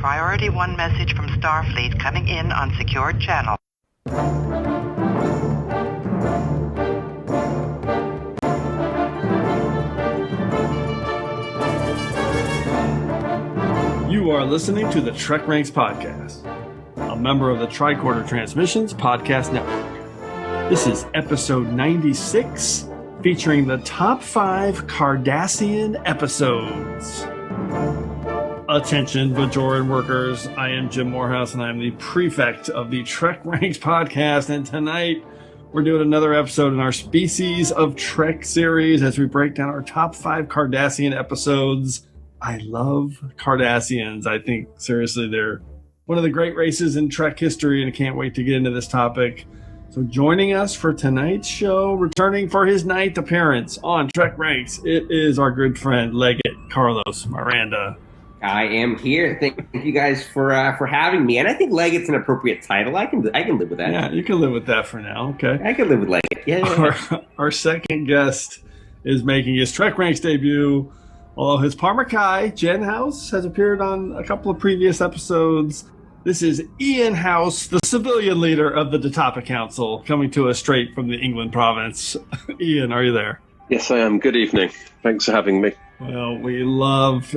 Priority 1 message from Starfleet coming in on secured channel. You are listening to the TrekRanks podcast, a member of the Tricorder Transmissions Podcast Network. This is episode 96, featuring the top 5 Cardassian episodes. Attention, Bajoran workers. I am Jim Moorhouse, and I am the prefect of the TrekRanks podcast. And tonight, we're doing another episode in our Species of Trek series as we break down our top 5 Cardassian episodes. I love Cardassians. I think, seriously, they're one of the great races in Trek history, and I can't wait to get into this topic. So joining us for tonight's show, returning for his 9th appearance on TrekRanks, it is our good friend, Legate Carlos Miranda. I am here. Thank you guys for having me. And I think Legate's an appropriate title. I can live with that. Yeah, you can live with that for now. Okay. I can live with Legate. Yeah. Our second guest is making his TrekRanks debut. Although his Parmakai, Jen Howse, has appeared on a couple of previous episodes. This is Ian Howse, the civilian leader of the Detapa Council, coming to us straight from the England province. Ian, are you there? Yes, I am. Good evening. Thanks for having me. Well, we love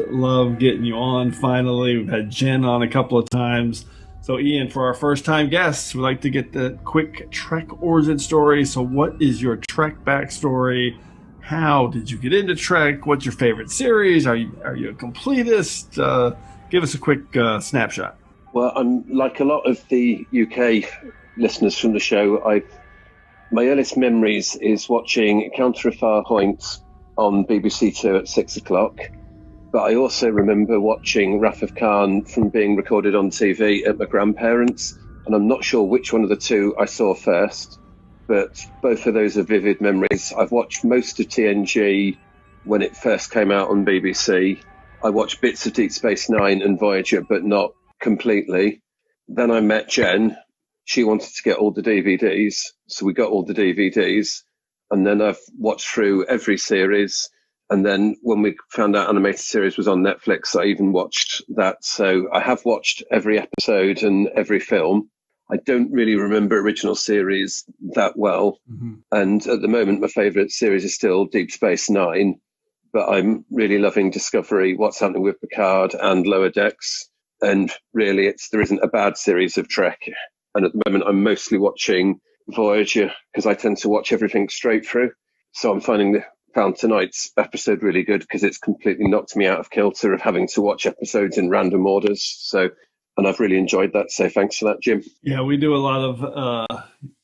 getting you on finally. We've had Jen on a couple of times. So, Ian, for our first-time guests, we'd like to get the quick Trek origin story. So what is your Trek backstory? How did you get into Trek? What's your favorite series? Are you a completist? Give us a quick snapshot. Well, I'm like a lot of the UK listeners from the show. My earliest memories is watching Counter a Far Point on BBC Two at 6 o'clock. But I also remember watching Wrath of Khan from being recorded on TV at my grandparents'. And I'm not sure which one of the two I saw first, but both of those are vivid memories. I've watched most of TNG when it first came out on BBC. I watched bits of Deep Space Nine and Voyager, but not completely. Then I met Jen. She wanted to get all the DVDs, so we got all the DVDs. And then I've watched through every series. And then when we found out animated series was on Netflix, I even watched that. So I have watched every episode and every film. I don't really remember original series that well. Mm-hmm. And at the moment, my favourite series is still Deep Space Nine. But I'm really loving Discovery, What's Happening with Picard, and Lower Decks. And really, there isn't a bad series of Trek. And at the moment, I'm mostly watching Voyager because I tend to watch everything straight through. So I'm found tonight's episode really good because it's completely knocked me out of kilter of having to watch episodes in random orders. And I've really enjoyed that. So thanks for that, Jim. Yeah, we do a lot of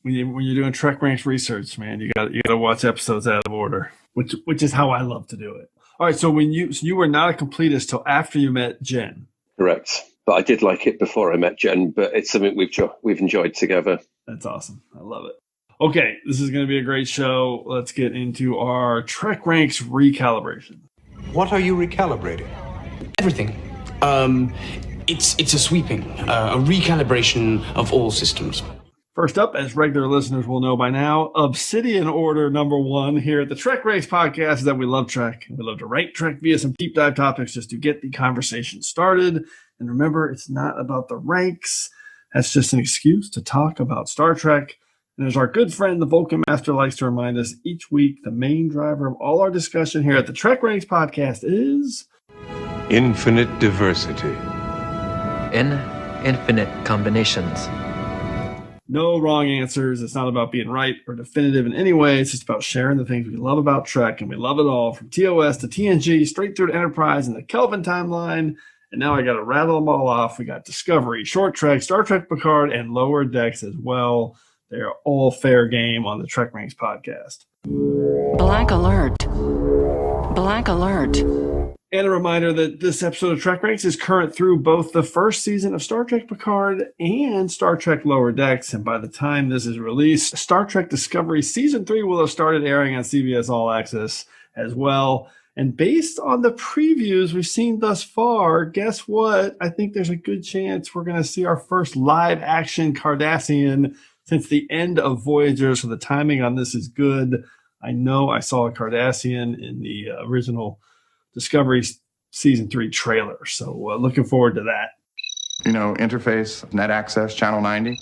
when you're doing TrekRanks research, man. You got to watch episodes out of order, which is how I love to do it. All right, so you were not a completist till after you met Jen. Correct. But I did like it before I met Jen, but it's something we've enjoyed together. That's awesome. I love it. Okay, this is going to be a great show. Let's get into our TrekRanks recalibration. What are you recalibrating? Everything. It's a sweeping, a recalibration of all systems. First up, as regular listeners will know by now, Obsidian Order number 1 here at the TrekRanks podcast is that we love Trek. We love to rank Trek via some deep dive topics just to get the conversation started. And remember, it's not about the ranks. That's just an excuse to talk about Star Trek. And as our good friend, the Vulcan Master, likes to remind us each week, the main driver of all our discussion here at the TrekRanks podcast is infinite diversity. In infinite combinations. No wrong answers. It's not about being right or definitive in any way. It's just about sharing the things we love about Trek, and we love it all, from TOS to TNG, straight through to Enterprise and the Kelvin timeline. And now I got to rattle them all off. We got Discovery, Short Trek, Star Trek Picard, and Lower Decks as well. They are all fair game on the TrekRanks podcast. Black alert. Black alert. And a reminder that this episode of TrekRanks is current through both the first season of Star Trek Picard and Star Trek Lower Decks. And by the time this is released, Star Trek Discovery Season 3 will have started airing on CBS All Access as well. And based on the previews we've seen thus far, guess what? I think there's a good chance we're going to see our first live-action Cardassian since the end of Voyager, so the timing on this is good. I know I saw a Cardassian in the original Discovery Season 3 trailer, so looking forward to that. interface, net access, channel 90.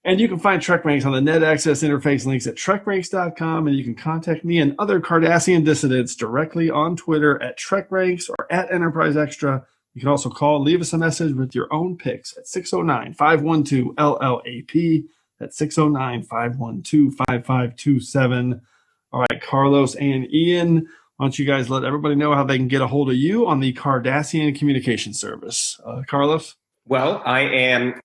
And you can find TrekRanks on the net access interface links at TrekRanks.com, and you can contact me and other Cardassian dissidents directly on Twitter at TrekRanks or at Enterprise Extra. You can also leave us a message with your own picks at 609-512-LLAP. That's 609-512-5527. All right, Carlos and Ian, why don't you guys let everybody know how they can get a hold of you on the Cardassian Communication Service? Carlos? Well, I am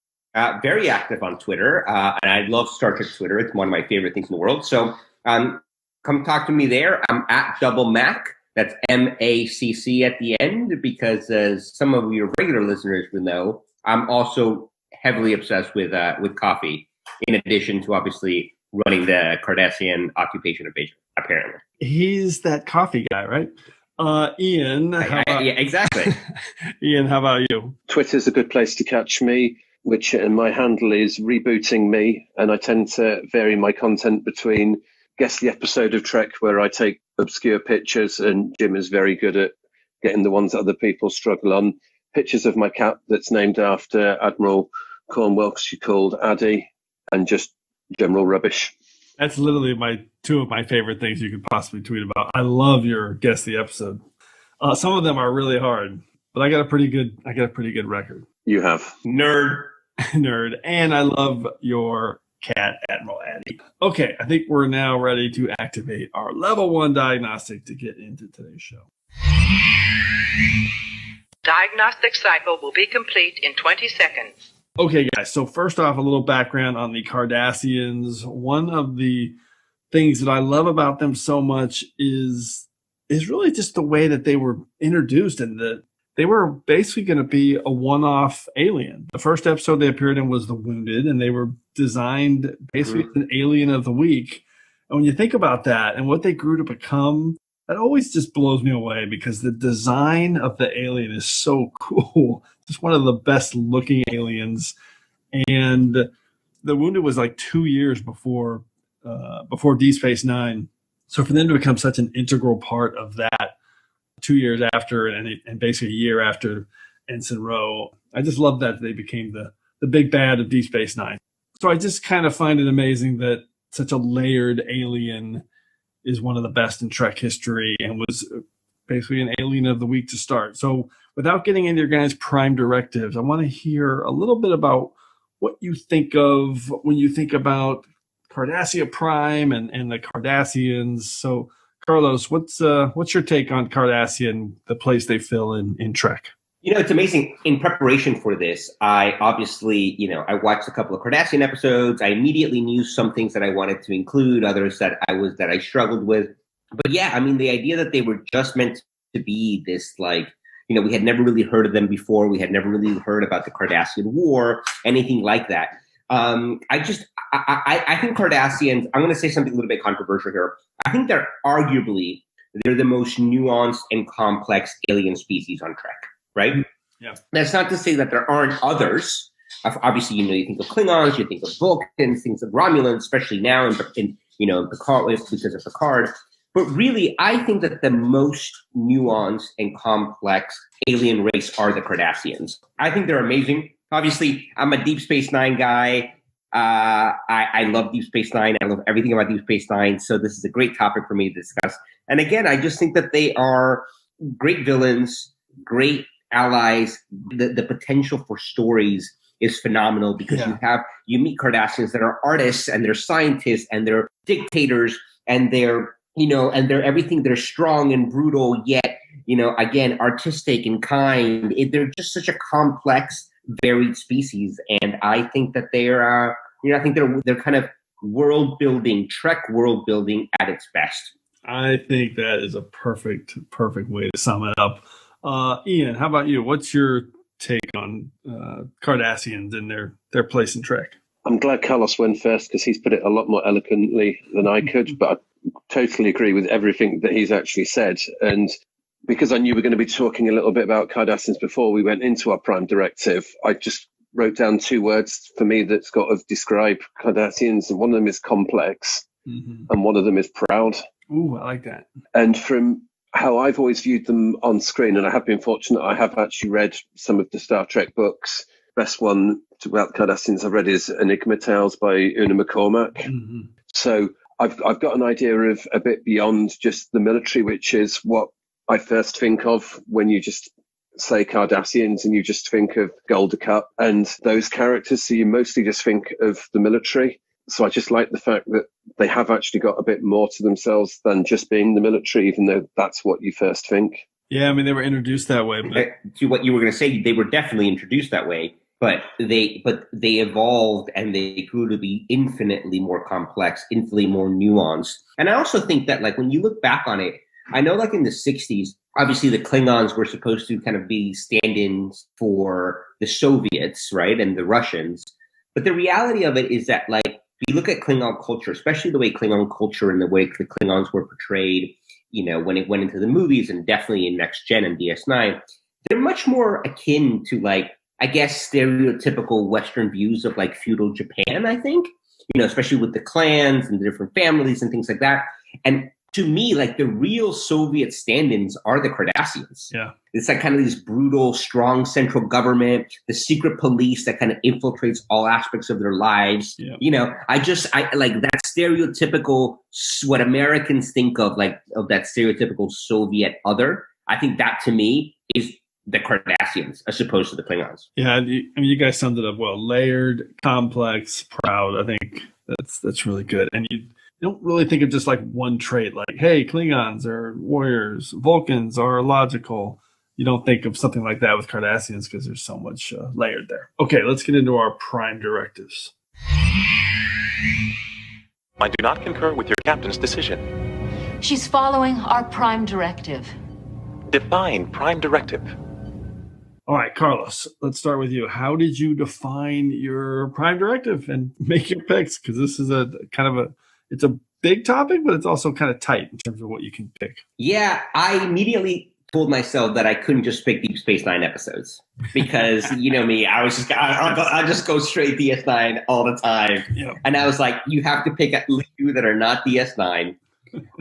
very active on Twitter, and I love Star Trek Twitter. It's one of my favorite things in the world. So come talk to me there. I'm at Double Mac. That's MACC at the end, because as some of your regular listeners will know, I'm also heavily obsessed with coffee, in addition to obviously running the Cardassian occupation invasion, apparently. He's that coffee guy, right? Ian. Yeah, exactly. Ian, how about you? Twitter's a good place to catch me, and my handle is Rebooting Me, and I tend to vary my content between Guess the Episode of Trek, where I take obscure pictures, and Jim is very good at getting the ones that other people struggle on. Pictures of my cat that's named after Admiral Cornwell, she called Addie, and just general rubbish. That's literally two of my favorite things you could possibly tweet about. I love your Guess the Episode. Some of them are really hard, but I got a pretty good record. You have. Nerd. And I love your cat, Admiral Addie. Okay, I think we're now ready to activate our level 1 diagnostic to get into today's show. Diagnostic cycle will be complete in 20 seconds. Okay, guys, so first off, a little background on the Cardassians. One of the things that I love about them so much is really just the way that they were introduced, and that they were basically going to be a one-off alien. The first episode they appeared in was The Wounded, and they were designed basically as an alien of the week. And when you think about that and what they grew to become, that always just blows me away, because the design of the alien is so cool. Just one of the best looking aliens. And The Wounded was like 2 years before Deep Space Nine. So for them to become such an integral part of that 2 years after, and basically a year after Ensign Rowe, I just love that they became the big bad of Deep Space Nine. So I just kind of find it amazing that such a layered alien is one of the best in Trek history, and was basically an alien of the week to start. So without getting into your guys' prime directives, I want to hear a little bit about what you think of when you think about Cardassia Prime and the Cardassians. So Carlos, what's your take on Cardassian, the place they fill in Trek? It's amazing. In preparation for this, I obviously, I watched a couple of Cardassian episodes. I immediately knew some things that I wanted to include, others that I struggled with. But yeah, I mean, the idea that they were just meant to be this, we had never really heard of them before. We had never really heard about the Cardassian War, anything like that. I think Cardassians, I'm going to say something a little bit controversial here. I think they're the most nuanced and complex alien species on Trek. Right? Yeah. That's not to say that there aren't others. Obviously, you think of Klingons, you think of Vulcans, things of Romulans, especially now in Picard, because of Picard. But really, I think that the most nuanced and complex alien race are the Cardassians. I think they're amazing. Obviously, I'm a Deep Space Nine guy. I love Deep Space Nine. I love everything about Deep Space Nine. So this is a great topic for me to discuss. And again, I just think that they are great villains, great allies. The potential for stories is phenomenal, because you meet Cardassians that are artists, and they're scientists, and they're dictators, and they're everything. They're strong and brutal, yet again artistic and kind. They're just such a complex, varied species, and I think that they're they're kind of world building, Trek world building at its best. I think that is a perfect way to sum it up. Ian, how about you? What's your take on Cardassians and their place in Trek? I'm glad Carlos went first, because he's put it a lot more eloquently than I could, but I totally agree with everything that he's actually said. And because I knew we were going to be talking a little bit about Cardassians before we went into our prime directive, I just wrote down 2 words for me that's got to describe Cardassians, and one of them is complex, and one of them is proud. Ooh, I like that. And from how I've always viewed them on screen, and I have been fortunate, I have actually read some of the Star Trek books, best one about the Cardassians I've read is Enigma Tales by Una McCormack. Mm-hmm. So I've got an idea of a bit beyond just the military, which is what I first think of when you just say Cardassians and you just think of Golda Cup and those characters. So you mostly just think of the military. So I just like the fact that they have actually got a bit more to themselves than just being the military, even though that's what you first think. Yeah, I mean, they were introduced that way. But to what you were going to say, they were definitely introduced that way, but they evolved and they grew to be infinitely more complex, infinitely more nuanced. And I also think that, like, when you look back on it, I know, like, in the 60s, obviously the Klingons were supposed to kind of be stand-ins for the Soviets, right, and the Russians. But the reality of it is that, like, if you look at Klingon culture, especially the way Klingon culture and the way the Klingons were portrayed, you know, when it went into the movies and definitely in Next Gen and DS9, they're much more akin to, like, I guess, stereotypical Western views of, like, feudal Japan, I think, you know, especially with the clans and the different families and things like that. And to me, like, the real Soviet stand-ins are the Cardassians. Yeah. It's like kind of this brutal, strong central government, the secret police that kind of infiltrates all aspects of their lives. Yeah. You know, I like that stereotypical, what Americans think of, like, of that stereotypical Soviet other. I think that, to me, is the Cardassians as opposed to the Klingons. Yeah, I mean, you guys summed it up well. Layered, complex, proud. I think that's really good. And you don't really think of just like one trait, like, hey, Klingons are warriors, Vulcans are logical. You don't think of something like that with Cardassians because there's so much layered there. Okay, let's get into our prime directives. I do not concur with your captain's decision. She's following our prime directive. Define prime directive. All right, Carlos, let's start with you. How did you define your prime directive and make your picks? Because this is it's a big topic, but it's also kind of tight in terms of what you can pick. Yeah, I immediately told myself that I couldn't just pick Deep Space Nine episodes because, you know me, I was just, I'll just go straight DS9 all the time. Yeah. And I was like, you have to pick at least two that are not DS9.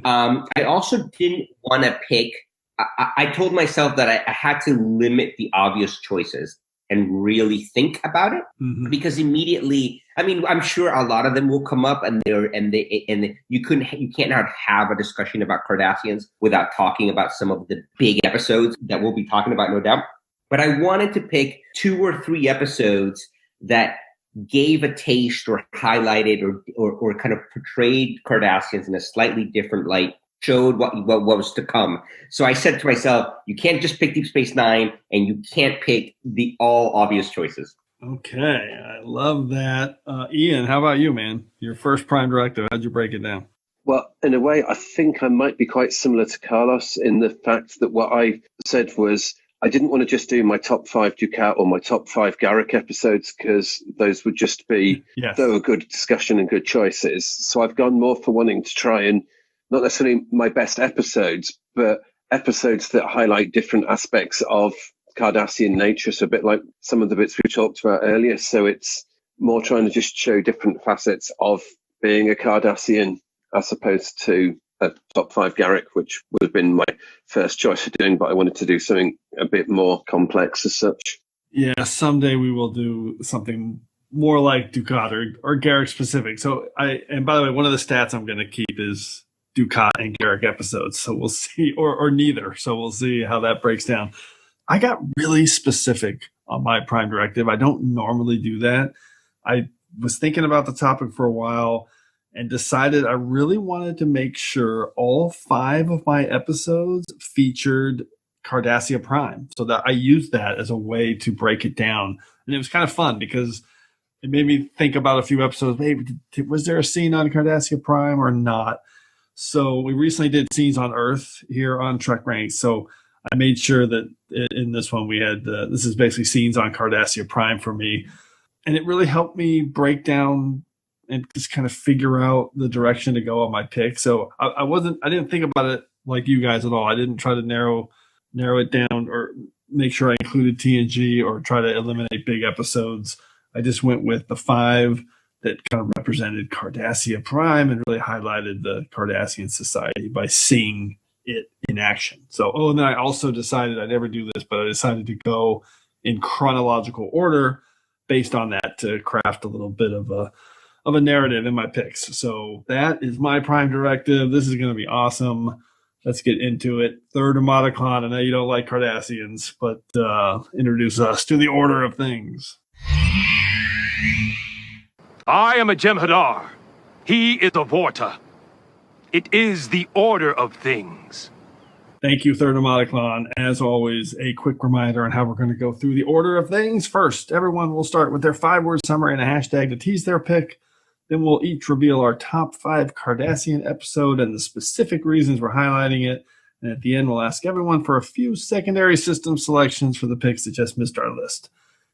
I also didn't want to pick, I told myself that I had to limit the obvious choices and really think about it, because immediately, I mean, I'm sure a lot of them will come up, and you can't not have a discussion about Cardassians without talking about some of the big episodes that we'll be talking about, no doubt. But I wanted to pick 2 or 3 episodes that gave a taste or highlighted or kind of portrayed Cardassians in a slightly different light, showed what was to come. So I said to myself, you can't just pick Deep Space Nine, and you can't pick the all obvious choices. Okay, I love that. Ian, how about you, man? Your first prime directive, how'd you break it down? Well, in a way, I think I might be quite similar to Carlos in the fact that what I said was I didn't want to just do my top 5 Ducat or my top 5 Garrick episodes, because those would just be so a good discussion and good choices. So I've gone more for wanting to try and not necessarily my best episodes, but episodes that highlight different aspects of Cardassian nature. So a bit like some of the bits we talked about earlier. So it's more trying to just show different facets of being a Cardassian as opposed to a top 5 Garrick, which would have been my first choice of doing, but I wanted to do something a bit more complex as such. Yeah, someday we will do something more like Ducat or Garrick specific. So and by the way, one of the stats I'm going to keep is Ducat and Garrick episodes. So we'll see, or neither. So we'll see how that breaks down. I got really specific on my prime directive. I don't normally do that. I was thinking about the topic for a while and decided I really wanted to make sure all 5 of my episodes featured Cardassia Prime, so that I used that as a way to break it down. And it was kind of fun because it made me think about a few episodes. Maybe was there a scene on Cardassia Prime or not? So we recently did scenes on Earth here on TrekRanks. So I made sure that in this one we had this is basically scenes on Cardassia Prime for me, and it really helped me break down and just kind of figure out the direction to go on my pick. So I didn't think about it like you guys at all. I didn't try to narrow it down or make sure I included TNG or try to eliminate big episodes. I just went with the 5 that kind of represented Cardassia Prime and really highlighted the Cardassian society by seeing it in action. So, and then I also decided, I never do this, but I decided to go in chronological order based on that to craft a little bit of a narrative in my picks. So that is my Prime Directive. This is going to be awesome. Let's get into it. Third Automaticon. I know you don't like Cardassians, but introduce us to the order of things. I am a Jem'Hadar. He is a Vorta. It is the order of things. Thank you, Third Automaticon. As always, a quick reminder on how we're going to go through the order of things. First, everyone will start with their 5-word summary and a hashtag to tease their pick. Then we'll each reveal our top 5 Cardassian episode and the specific reasons we're highlighting it. And at the end, we'll ask everyone for a few secondary system selections for the picks that just missed our list.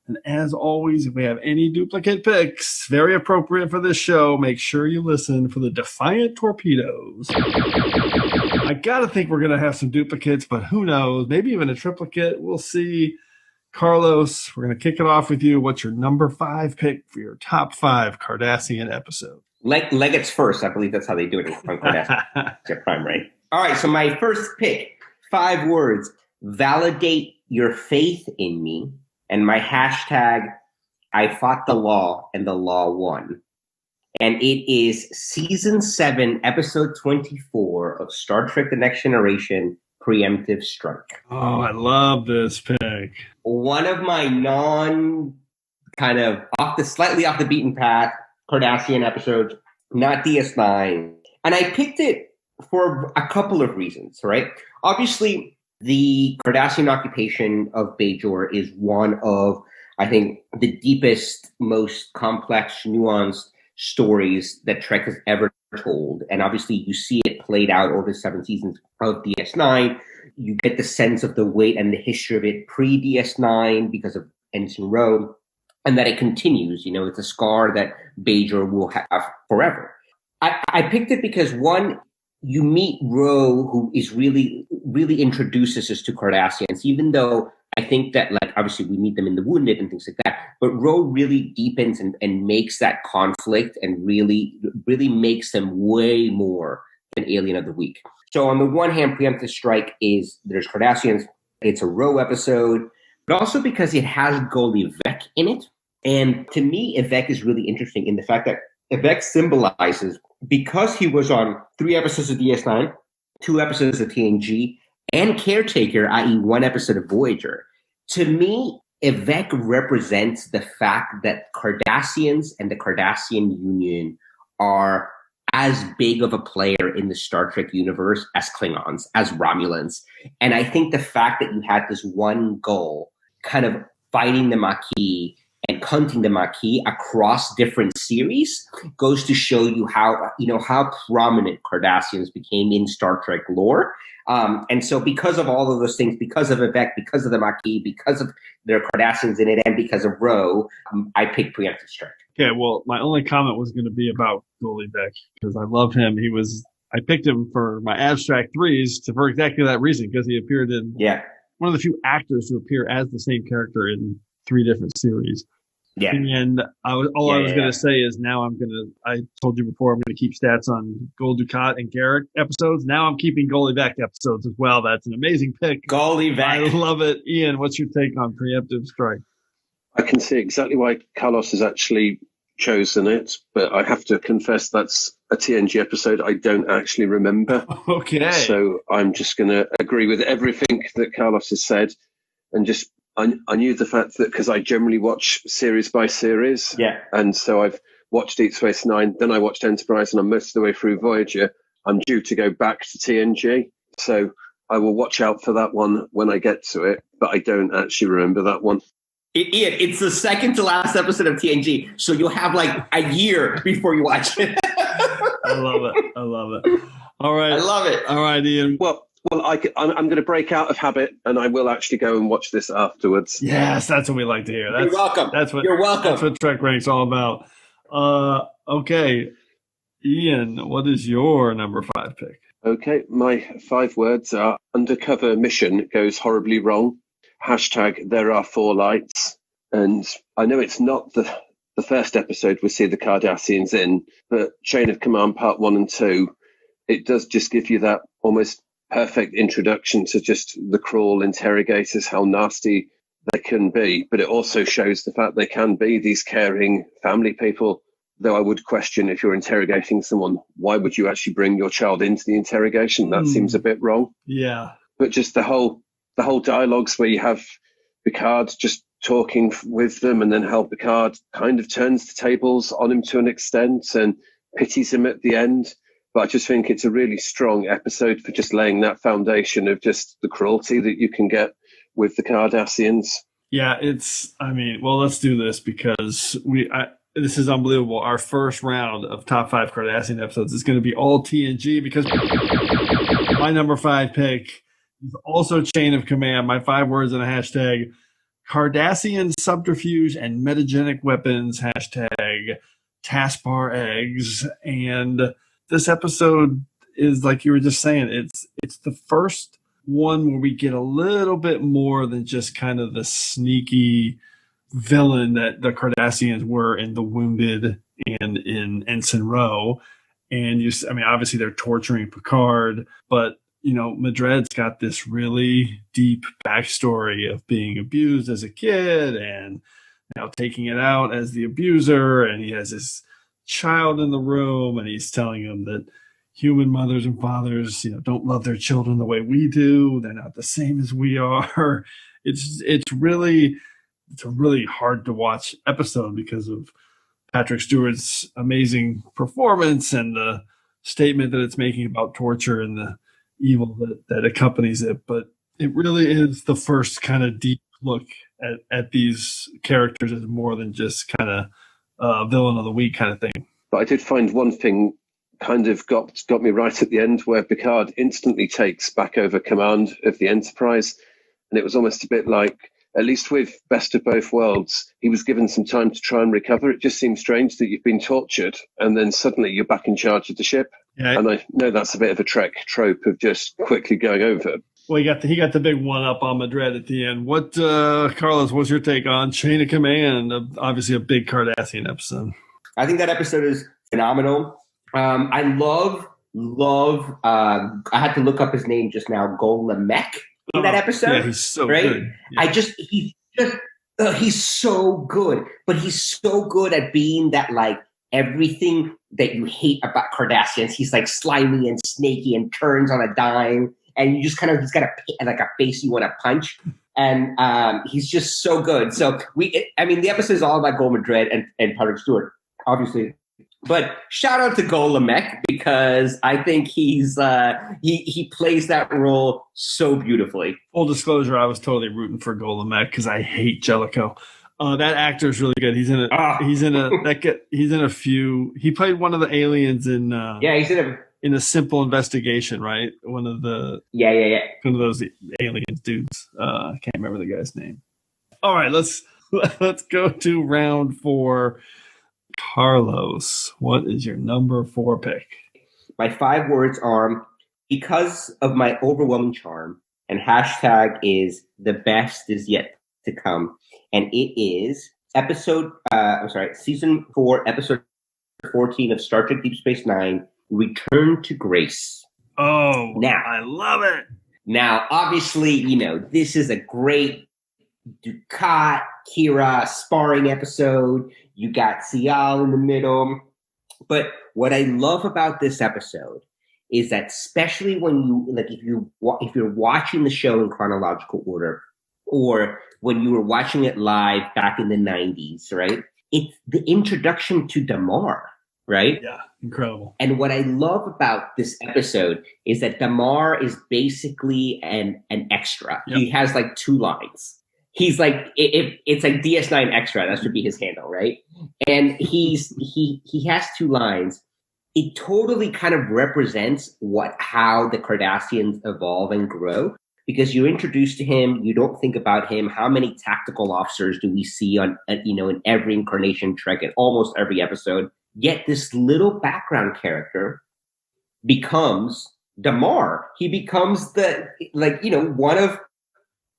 And as always, if we have any duplicate picks, very appropriate for this show, make sure you listen for the Defiant Torpedoes. I got to think we're going to have some duplicates, but who knows? Maybe even a triplicate. We'll see. Carlos, we're going to kick it off with you. What's your number 5 pick for your top 5 Cardassian episode? Legates first. I believe that's how they do it on Cardassia Prime, right? All right, so my first pick, 5 words, validate your faith in me. And my hashtag, I fought the law and the law won. And it is Season 7, Episode 24 of Star Trek The Next Generation, Preemptive Strike. Oh, I love this pick. One of my kind of slightly off the beaten path Cardassian episodes, not DS9. And I picked it for a couple of reasons, right? Obviously, the Cardassian occupation of Bajor is one of, I think, the deepest, most complex, nuanced stories that Trek has ever told. And obviously, you see it played out over the 7 seasons of DS9. You get the sense of the weight and the history of it pre-DS9 because of Ensign Ro, and that it continues. You know, it's a scar that Bajor will have forever. I picked it because, one, you meet Ro, who is really introduces us to Cardassians, even though I think that, like, obviously we meet them in the Wounded and things like that, but Ro really deepens and makes that conflict and really makes them way more than Alien of the Week. So on the one hand, Preemptive Strike there's Cardassians, it's a Ro episode, but also because it has Gul Evek in it. And to me, Evek is really interesting in the fact that Evek symbolizes, because he was on 3 episodes of DS9, 2 episodes of TNG, and Caretaker, i.e. 1 episode of Voyager. To me, Evek represents the fact that Cardassians and the Cardassian Union are as big of a player in the Star Trek universe as Klingons, as Romulans. And I think the fact that you had this one goal, kind of fighting the Maquis and hunting the Maquis across different series, goes to show you how prominent Cardassians became in Star Trek lore. And so because of all of those things, because of Evek, because of the Maquis, because of their Cardassians in it, and because of Ro, I picked Preemptive Strike. Okay, well, my only comment was going to be about Gul Evek, because I love him. I picked him for my abstract 3s for exactly that reason, because he appeared in one of the few actors to appear as the same character in 3 different series. Yeah. And I was going to say is now I told you before, I'm going to keep stats on Gul Dukat and Garrick episodes. Now I'm keeping Gul Evek episodes as well. That's an amazing pick. Gul Evek. I love it. Ian, what's your take on Preemptive Strike? I can see exactly why Carlos has actually chosen it, but I have to confess that's a TNG episode I don't actually remember. Okay. So I'm just going to agree with everything that Carlos has said, and just I knew the fact that because I generally watch series by series, and so I've watched Deep Space Nine, then I watched Enterprise, and I'm most of the way through Voyager. I'm due to go back to TNG, so I will watch out for that one when I get to it, but I don't actually remember that one. Ian, it's the second to last episode of TNG, so you'll have like a year before you watch it. I love it. All right. I love it. All right, Ian. Well, I'm going to break out of habit, and I will actually go and watch this afterwards. Yes, that's what we like to hear. You're welcome. You're welcome. That's what TrekRanks all about. Okay, Ian, what is your number 5 pick? Okay, my 5 words are: undercover mission goes horribly wrong. # there are 4 lights. And I know it's not the first episode we see the Cardassians in, but Chain of Command Part 1 and 2, it does just give you that almost perfect introduction to just the crawl interrogators, how nasty they can be, but it also shows the fact they can be these caring family people. Though I would question, if you're interrogating someone, why would you actually bring your child into the interrogation? That seems a bit wrong. Yeah. But just the whole dialogues where you have Picard just talking with them, and then how Picard kind of turns the tables on him to an extent and pities him at the end. But I just think it's a really strong episode for just laying that foundation of just the cruelty that you can get with the Cardassians. Yeah, let's do this because this is unbelievable. Our first round of top 5 Cardassian episodes is going to be all TNG, because my number 5 pick is also Chain of Command. My 5 words in a hashtag: Cardassian subterfuge and metagenic weapons, hashtag taskbar eggs. And this episode is, like you were just saying, it's the first one where we get a little bit more than just kind of the sneaky villain that the Cardassians were in The Wounded and in Ensign Row. And obviously they're torturing Picard, but Madred's got this really deep backstory of being abused as a kid and now taking it out as the abuser. And he has this child in the room, and he's telling him that human mothers and fathers, don't love their children the way we do. They're not the same as we are. It's a really hard to watch episode because of Patrick Stewart's amazing performance and the statement that it's making about torture and the evil that accompanies it. But it really is the first kind of deep look at these characters as more than just kind of villain of the week kind of thing. But I did find one thing kind of got me right at the end, where Picard instantly takes back over command of the Enterprise. And it was almost a bit like, at least with Best of Both Worlds, he was given some time to try and recover. It just seems strange that you've been tortured and then suddenly you're back in charge of the ship. Yeah. And I know that's a bit of a Trek trope of just quickly going over. Well, he got the big one up on Madred at the end. What, Carlos, what's your take on Chain of Command? Obviously a big Cardassian episode. I think that episode is phenomenal. I love, I had to look up his name just now, Golamek in that episode. Yeah, he's so good. Yeah. He's so good, but he's so good at being that, like, everything that you hate about Cardassians. He's like slimy and snaky and turns on a dime, and you just he's got a face you want to punch. And he's just so good. So the episode is all about Gul Madred and Patrick Stewart, obviously. But shout out to Golamek, because I think he plays that role so beautifully. Full disclosure, I was totally rooting for Golamek because I hate Jellicoe. That actor is really good. He's in a few. He played one of the aliens in. He's in a Simple Investigation, right? One of the one of those aliens dudes. I can't remember the guy's name. All right, let's go to round 4. Carlos, what is your number 4 pick? My 5 words are, because of my overwhelming charm, and hashtag is the best is yet to come. And it is season 4, episode 14 of Star Trek Deep Space Nine, Return to Grace. Oh, now I love it. Now, obviously, this is a great Dukat, Kira sparring episode. You got Sial in the middle. But what I love about this episode is that, especially when if you're watching the show in chronological order, or when you were watching it live back in the 90s, right? It's the introduction to Damar, right? Yeah, incredible. And what I love about this episode is that Damar is basically an extra. Yep. He has like 2 lines. He's like, it's like DS9 Extra. That should be his handle, right? And he has 2 lines. It totally kind of represents how the Cardassians evolve and grow, because you're introduced to him. You don't think about him. How many tactical officers do we see in every incarnation Trek, in almost every episode? Yet this little background character becomes Damar. He becomes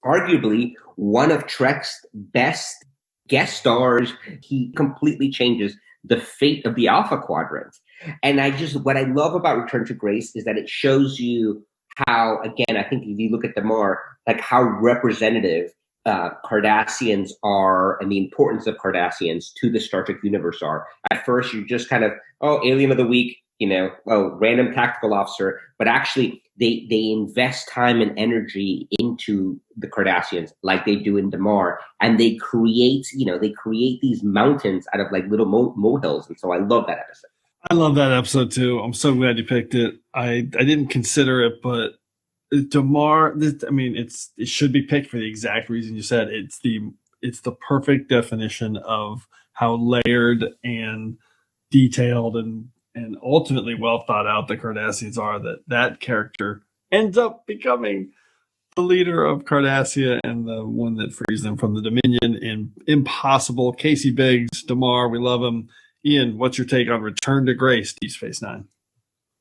arguably one of Trek's best guest stars. He completely changes the fate of the Alpha Quadrant. And what I love about Return to Grace is that it shows you how, again, I think if you look at Damar, like how representative Cardassians are and the importance of Cardassians to the Star Trek universe are. At first, you're just kind of, alien of the week, random tactical officer. But actually, they invest time and energy into the Cardassians like they do in Damar. And they create these mountains out of like little molehills. And so I love that episode. I love that episode too. I'm so glad you picked it. I didn't consider it, but Damar, it should be picked for the exact reason you said. It's the perfect definition of how layered and detailed and ultimately well thought out the Cardassians are. That character ends up becoming the leader of Cardassia and the one that frees them from the Dominion in Impossible. Casey Biggs, Damar, we love him. Ian, what's your take on Return to Grace, Deep Space Nine?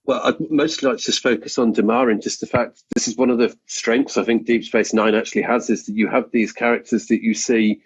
Well, I'd mostly like to just focus on Damar and just the fact this is one of the strengths I think Deep Space Nine actually has, is that you have these characters that you see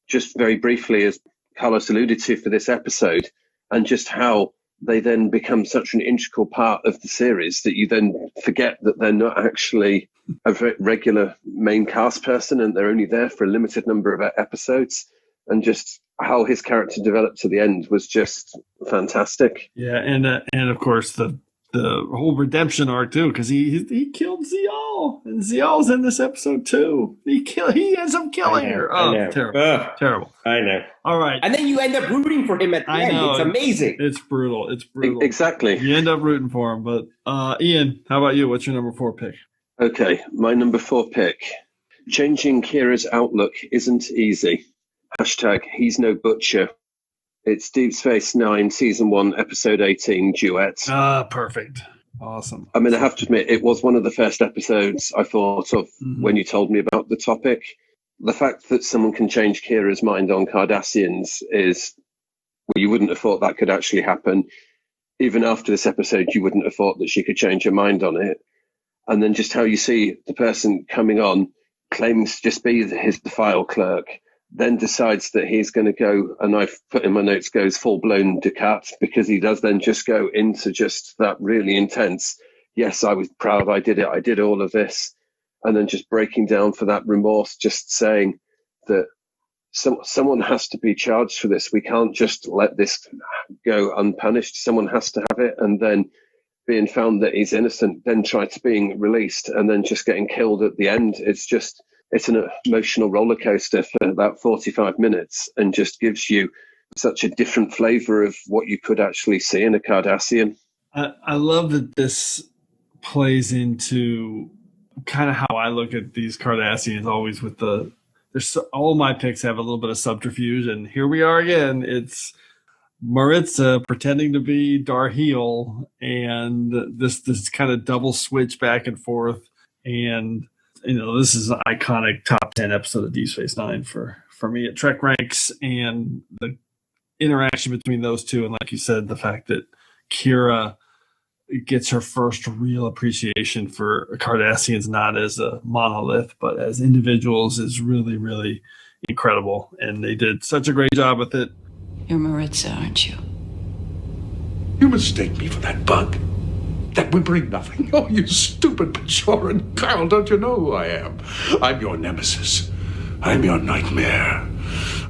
just very briefly, as Carlos alluded to for this episode, and just how they then become such an integral part of the series that you then forget that they're not actually a regular main cast person and they're only there for a limited number of episodes. And just how his character developed to the end was just fantastic. Yeah, and of course the whole redemption arc too, because he killed Zial, and Zial's in this episode too. He ends up killing her. Oh, terrible. I know. All right, and then you end up rooting for him at the end. It's amazing. It's brutal. Exactly. You end up rooting for him. But Ian, how about you? What's your number 4 pick? Okay, my number 4 pick. Changing Kira's outlook isn't easy. #He's no butcher. It's Deep Space Nine, Season 1, Episode 18, Duet. Perfect. Awesome. I have to admit, it was one of the first episodes I thought of when you told me about the topic. The fact that someone can change Kira's mind on Cardassians is, well, you wouldn't have thought that could actually happen. Even after this episode, you wouldn't have thought that she could change her mind on it. And then just how you see the person coming on, claims to just be the file clerk, then decides that he's going to go, and I've put in my notes, goes full-blown Ducat, because he does then just go into just that really intense, yes, I was proud, I did it, I did all of this, and then just breaking down for that remorse, just saying that someone has to be charged for this. We can't just let this go unpunished. Someone has to have it, and then being found that he's innocent, then try to being released, and then just getting killed at the end. It's an emotional roller coaster for about 45 minutes and just gives you such a different flavor of what you could actually see in a Cardassian. I love that this plays into kind of how I look at these Cardassians, always with all my picks have a little bit of subterfuge, and here we are again. It's Maritza pretending to be Darheal, and this kind of double switch back and forth, and this is an iconic top 10 episode of Deep Space Nine for me at TrekRanks, and the interaction between those two. And like you said, the fact that Kira gets her first real appreciation for Cardassians, not as a monolith, but as individuals, is really, really incredible. And they did such a great job with it. You're Maritza, aren't you? You mistake me for that bug. That whimpering nothing. Oh, you stupid Bajoran. Kyle, don't you know who I am? I'm your nemesis. I'm your nightmare.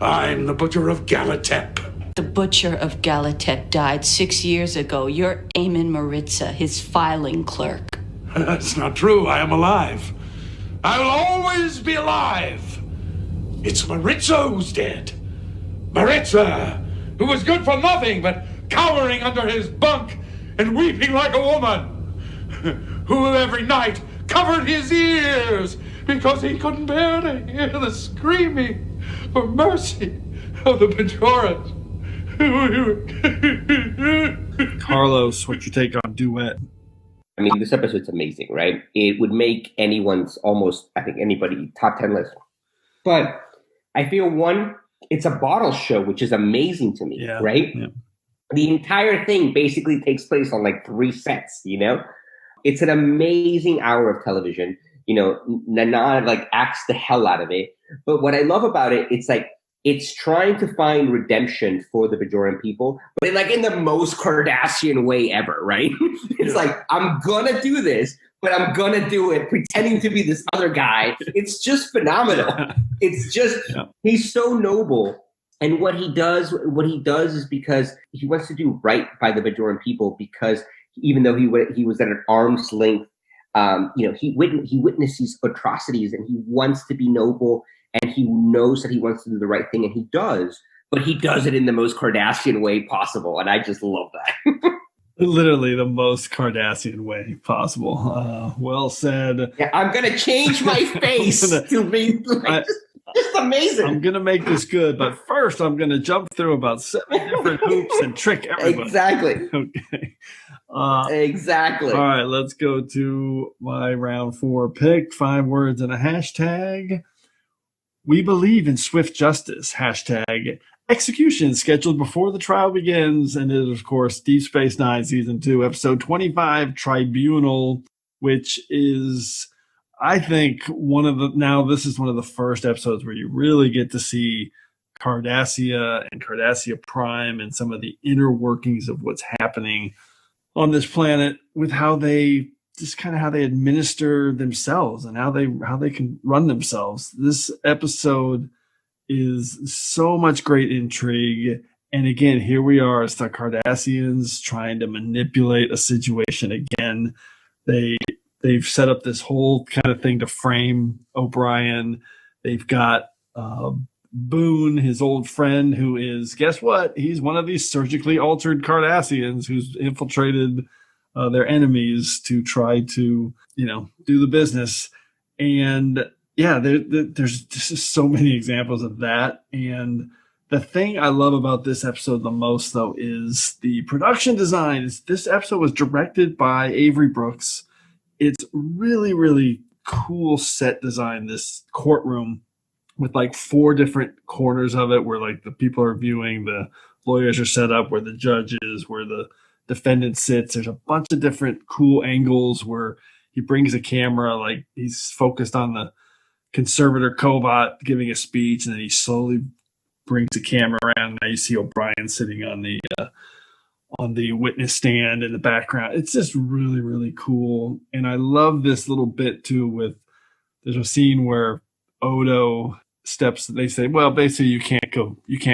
I'm the Butcher of Galatep. The Butcher of Galatep died 6 years ago. You're Eamon Maritza, his filing clerk. That's not true. I am alive. I will always be alive. It's Maritza who's dead. Maritza, who was good for nothing but cowering under his bunk and weeping like a woman, who every night covered his ears because he couldn't bear to hear the screaming for mercy of the Bajorans. Carlos, what's your take on Duet? This episode's amazing, right? It would make anyone's, almost, I think, anybody top 10 list. But I feel, one, it's a bottle show, which is amazing to me, right? Yeah. The entire thing basically takes place on like 3 sets, It's an amazing hour of television. Nana acts the hell out of it. But what I love about it, it's trying to find redemption for the Bajoran people, but in the most Cardassian way ever, right? It's I'm gonna do this, but I'm gonna do it, pretending to be this other guy. It's just phenomenal. It's just he's so noble. And what he does is because he wants to do right by the Bajoran people, because even though he was at an arm's length, he witnessed these atrocities, and he wants to be noble, and he knows that he wants to do the right thing, and he does, but he does it in the most Cardassian way possible, and I just love that. Literally the most Cardassian way possible. Well said. Yeah, I'm gonna change my face to be just amazing. I'm going to make this good, but first I'm going to jump through about 7 different hoops and trick everybody. Exactly. Okay. Exactly. All right, let's go to my round 4 pick. 5 words and a hashtag. We believe in swift justice. Hashtag execution scheduled before the trial begins. And it is, of course, Deep Space Nine Season 2, Episode 25, Tribunal, which is... I think this is one of the first episodes where you really get to see Cardassia and Cardassia Prime and some of the inner workings of what's happening on this planet, with how they administer themselves and how they can run themselves. This episode is so much great intrigue. And again, here we are as the Cardassians trying to manipulate a situation again. They've set up this whole kind of thing to frame O'Brien. They've got Boone, his old friend, who is, guess what? He's one of these surgically altered Cardassians who's infiltrated their enemies to try to, do the business. And yeah, there's just so many examples of that. And the thing I love about this episode the most, though, is the production design. This episode was directed by Avery Brooks. It's really, really cool set design, this courtroom with like 4 different corners of it where like the people are viewing, the lawyers are set up, where the judge is, where the defendant sits. There's a bunch of different cool angles where he brings a camera, like he's focused on the conservator Kovat giving a speech, and then he slowly brings the camera around. Now you see O'Brien sitting on the witness stand in the background. It's just really, really cool. And I love this little bit too there's a scene where Odo steps, they say, well, basically you can't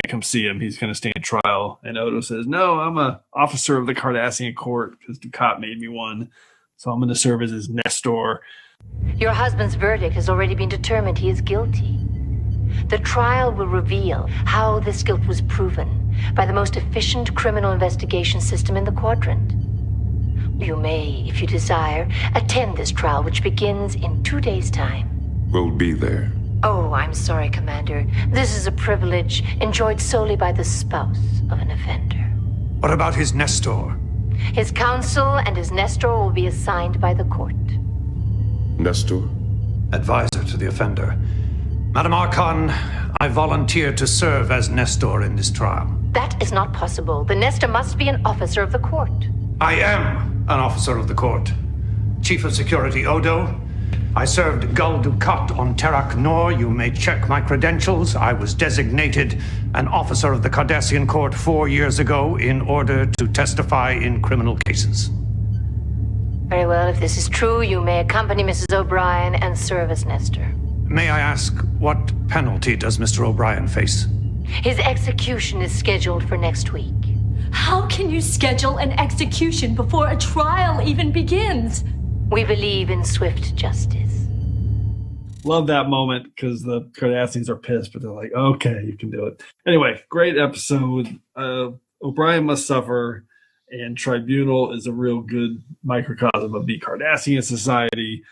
come see him. He's going to stand trial. And Odo says, no, I'm a officer of the Cardassian court because Ducat made me one. So I'm going to serve as his Nestor. Your husband's verdict has already been determined. He is guilty. The trial will reveal how this guilt was proven by the most efficient criminal investigation system in the quadrant. You may, if you desire, attend this trial, which begins in 2 days' time. We'll be there. Oh, I'm sorry, Commander. This is a privilege enjoyed solely by the spouse of an offender. What about his Nestor? His counsel and his Nestor will be assigned by the court. Nestor? Advisor to the offender. Madam Archon, I volunteer to serve as Nestor in this trial. That is not possible. The Nestor must be an officer of the court. I am an officer of the court. Chief of Security Odo. I served Gul Dukat on Terak Nor. You may check my credentials. I was designated an officer of the Cardassian court 4 years ago in order to testify in criminal cases. Very well. If this is true, you may accompany Mrs. O'Brien and serve as Nestor. May I ask, what penalty does Mr. O'Brien face? His execution is scheduled for next week. How can you schedule an execution before a trial even begins? We believe in swift justice. Love that moment because the Cardassians are pissed, but they're like, okay, you can do it. Anyway, great episode. O'Brien must suffer, and Tribunal is a real good microcosm of the Cardassian society.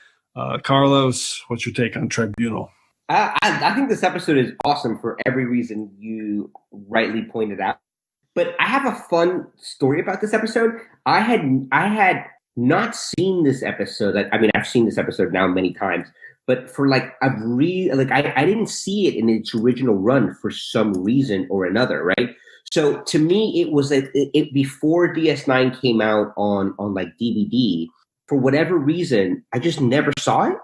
Carlos, what's your take on Tribunal? I think this episode is awesome for every reason you rightly pointed out. But I have a fun story about this episode. I had not seen this episode. I've seen this episode now many times, but for I didn't see it in its original run for some reason or another, right? So to me, it was it before DS9 came out on DVD. For whatever reason, I just never saw it.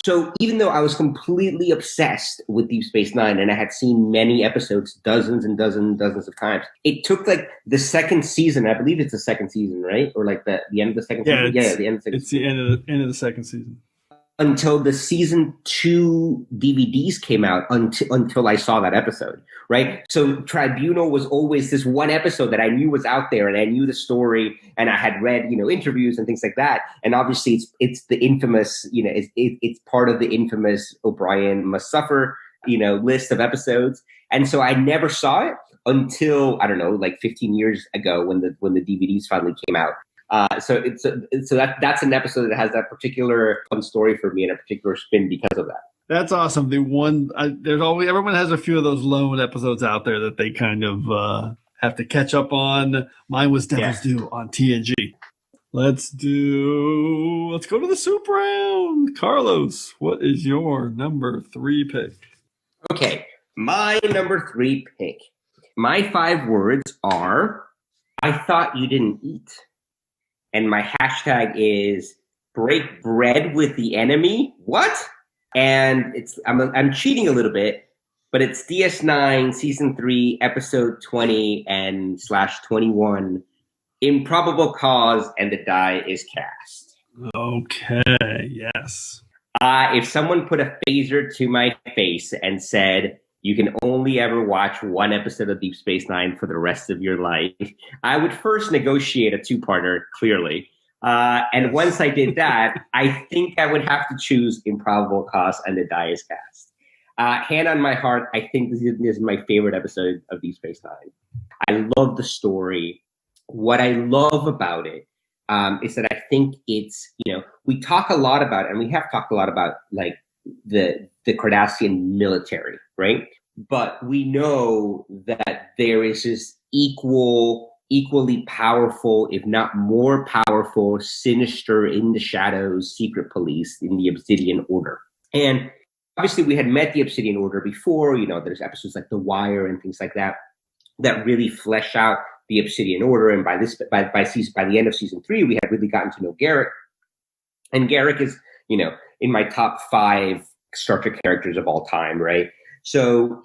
So even though I was completely obsessed with Deep Space Nine and I had seen many episodes dozens and dozens of times, it took like the second season. I believe it's the second season, right? Or like the end of the second season? Yeah, the end of the second season. It's the end of the second season. Until the season 2 DVDs came out until I saw that episode, right? So Tribunal was always this one episode that I knew was out there and I knew the story and I had read, interviews and things like that. And obviously it's the infamous, it's part of the infamous O'Brien Must Suffer, list of episodes. And so I never saw it until, I don't know, like 15 years ago when the DVDs finally came out. So that's an episode that has that particular fun story for me and a particular spin because of that. That's awesome. The one everyone has a few of those lone episodes out there that they kind of have to catch up on. Mine was Devil's Due on TNG. Let's go to the soup round. Carlos, what is your number 3 pick? Okay, my number 3 pick. My 5 words are: I thought you didn't eat. And my hashtag is break bread with the enemy. What? And I'm cheating a little bit, but it's DS9 season 3 episode 20 and /21. Improbable cause and the die is cast. Okay. Yes. If someone put a phaser to my face and said, you can only ever watch one episode of Deep Space Nine for the rest of your life, I would first negotiate a 2-parter, clearly. And once I did that, I think I would have to choose Improbable Cause and the Die is Cast. Hand on my heart, I think this is my favorite episode of Deep Space Nine. I love the story. What I love about it is that I think it's, we talk a lot about, and we have talked a lot about, like, the Cardassian military, right? But we know that there is this equally powerful, if not more powerful, sinister, in the shadows, secret police in the Obsidian Order. And obviously we had met the Obsidian Order before, there's episodes like The Wire and things like that really flesh out the Obsidian Order. And by the end of season 3, we had really gotten to know Garrick. And Garrick is, in my top 5 Star Trek characters of all time, right? So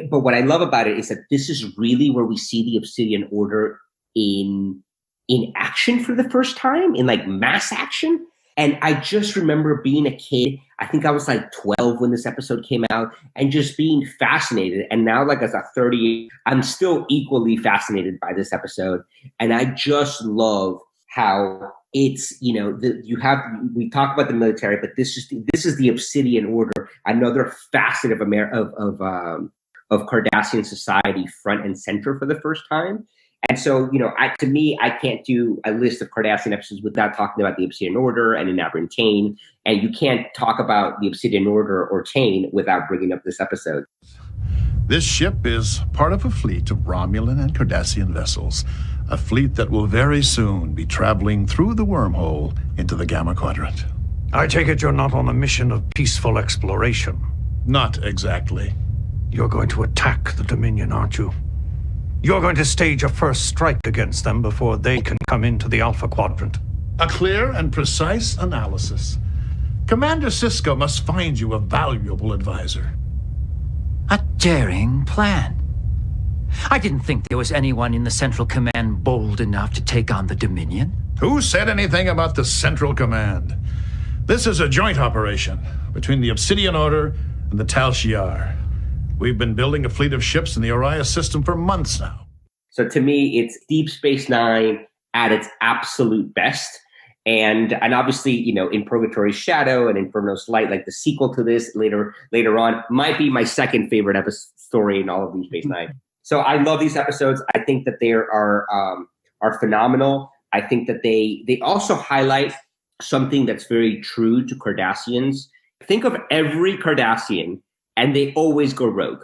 but what I love about it is that this is really where we see the Obsidian Order in action for the first time, in like mass action. And I just remember being a kid. I think I was like 12 when this episode came out, and just being fascinated. And now, like as a 30, I'm still equally fascinated by this episode. And I just love how it's, we talk about the military, but this is the Obsidian Order, another facet of Cardassian society, front and center for the first time. And so, to me, I can't do a list of Cardassian episodes without talking about the Obsidian Order and Enabrian Tain. And you can't talk about the Obsidian Order or Tain without bringing up this episode. This ship is part of a fleet of Romulan and Cardassian vessels. A fleet that will very soon be traveling through the wormhole into the Gamma Quadrant. I take it you're not on a mission of peaceful exploration. Not exactly. You're going to attack the Dominion, aren't you? You're going to stage a first strike against them before they can come into the Alpha Quadrant. A clear and precise analysis. Commander Sisko must find you a valuable advisor. A daring plan. I didn't think there was anyone in the Central Command bold enough to take on the Dominion. Who said anything about the Central Command? This is a joint operation between the Obsidian Order and the Tal Shiar. We've been building a fleet of ships in the Orion system for months now. So to me, it's Deep Space Nine at its absolute best. And obviously, in Purgatory's Shadow and Inferno's Light, like the sequel to this later on, might be my second favorite story in all of Deep Space Nine. So I love these episodes. I think that they are phenomenal. I think that they also highlight something that's very true to Cardassians. Think of every Cardassian, and they always go rogue.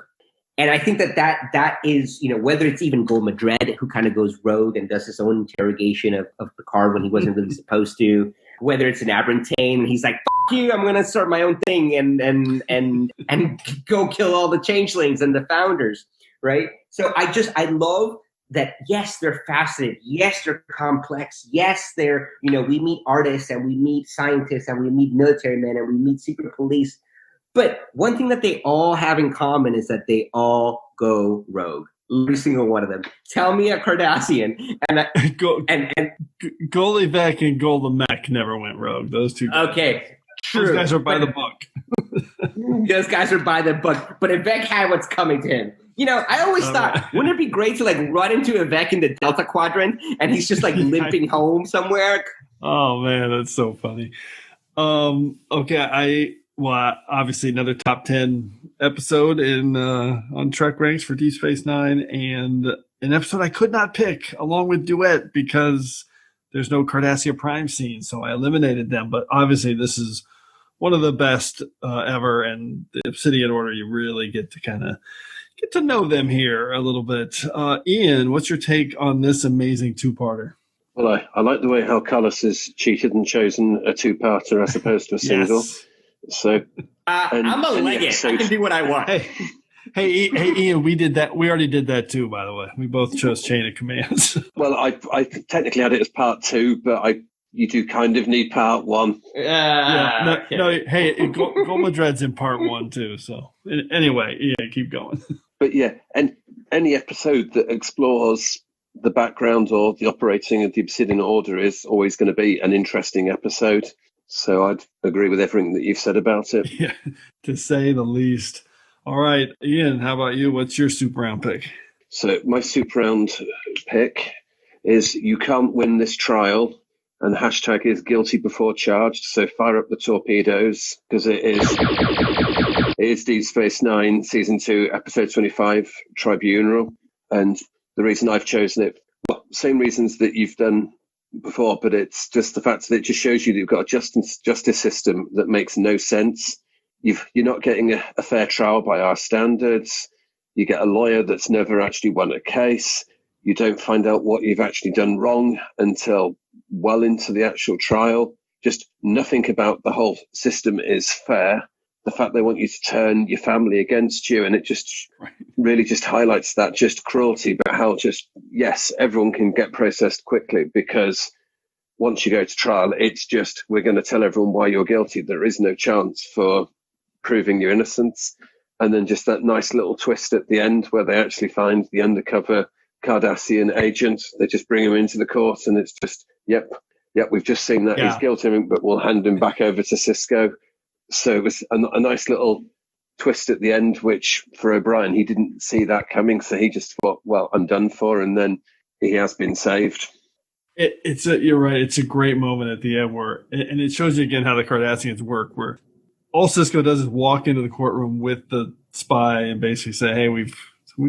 And I think that is, whether it's even Gul Madred, who kind of goes rogue and does his own interrogation of Picard when he wasn't really supposed to, whether it's an Enabrian Tain, and he's like, "Fuck you, I'm going to start my own thing and go kill all the changelings and the founders," right? So I love that yes, they're fascinated. Yes, they're complex. Yes, they're, we meet artists and we meet scientists and we meet military men and we meet secret police. But one thing that they all have in common is that they all go rogue. Every single one of them. Tell me a Cardassian. And Goalie Vec and Golda Mech never went rogue. Those two guys. Okay. True. Those guys are by the book. Those guys are by the book. But Vec had what's coming to him. I always thought, wouldn't it be great to run into a Vec in the Delta Quadrant and he's just limping home somewhere? Oh man, that's so funny. Okay, obviously another top 10 episode on TrekRanks for Deep Space Nine, and an episode I could not pick along with Duet because there's no Cardassia Prime scene, so I eliminated them. But obviously this is one of the best ever, and the Obsidian Order, you really get to kind of get to know them here a little bit. Ian, what's your take on this amazing two-parter? Well, I like the way how Carlos has cheated and chosen a two-parter as opposed to a single. Yes. So I'm a legate. I can do what I want. Hey, Ian, we did that. We already did that too, by the way. We both chose Chain of Commands. Well, I technically had it as part 2, but you do kind of need part 1. Hey, Goma Dread's in part 1 too. So anyway, yeah, keep going. But yeah, and any episode that explores the background or the operating of the Obsidian Order is always going to be an interesting episode. So I'd agree with everything that you've said about it. Yeah, to say the least. All right, Ian, how about you? What's your super round pick? So my super round pick is You Can't Win This Trial, and the hashtag is guilty before charged. So fire up the torpedoes, because it is Deep Space Nine, Season 2, Episode 25, Tribunal. And the reason I've chosen it, well, same reasons that you've done before, but it's just the fact that it just shows you that you've got a justice system that makes no sense. You're not getting a fair trial by our standards. You get a lawyer that's never actually won a case. You don't find out what you've actually done wrong until well into the actual trial. Just nothing about the whole system is fair. The fact they want you to turn your family against you, and it just really just highlights that just cruelty, but how just, yes, everyone can get processed quickly, because once you go to trial, it's just, we're going to tell everyone why you're guilty. There is no chance for proving your innocence. And then just that nice little twist at the end where they actually find the undercover Cardassian agent. They just bring him into the court, and it's just, yep, we've just seen that he's guilty, but we'll hand him back over to Cisco. So it was a nice little twist at the end, which for O'Brien, he didn't see that coming. So he just thought, well, I'm done for. And then he has been saved. You're right. It's a great moment at the end and it shows you again how the Cardassians work, where all Cisco does is walk into the courtroom with the spy and basically say, hey, we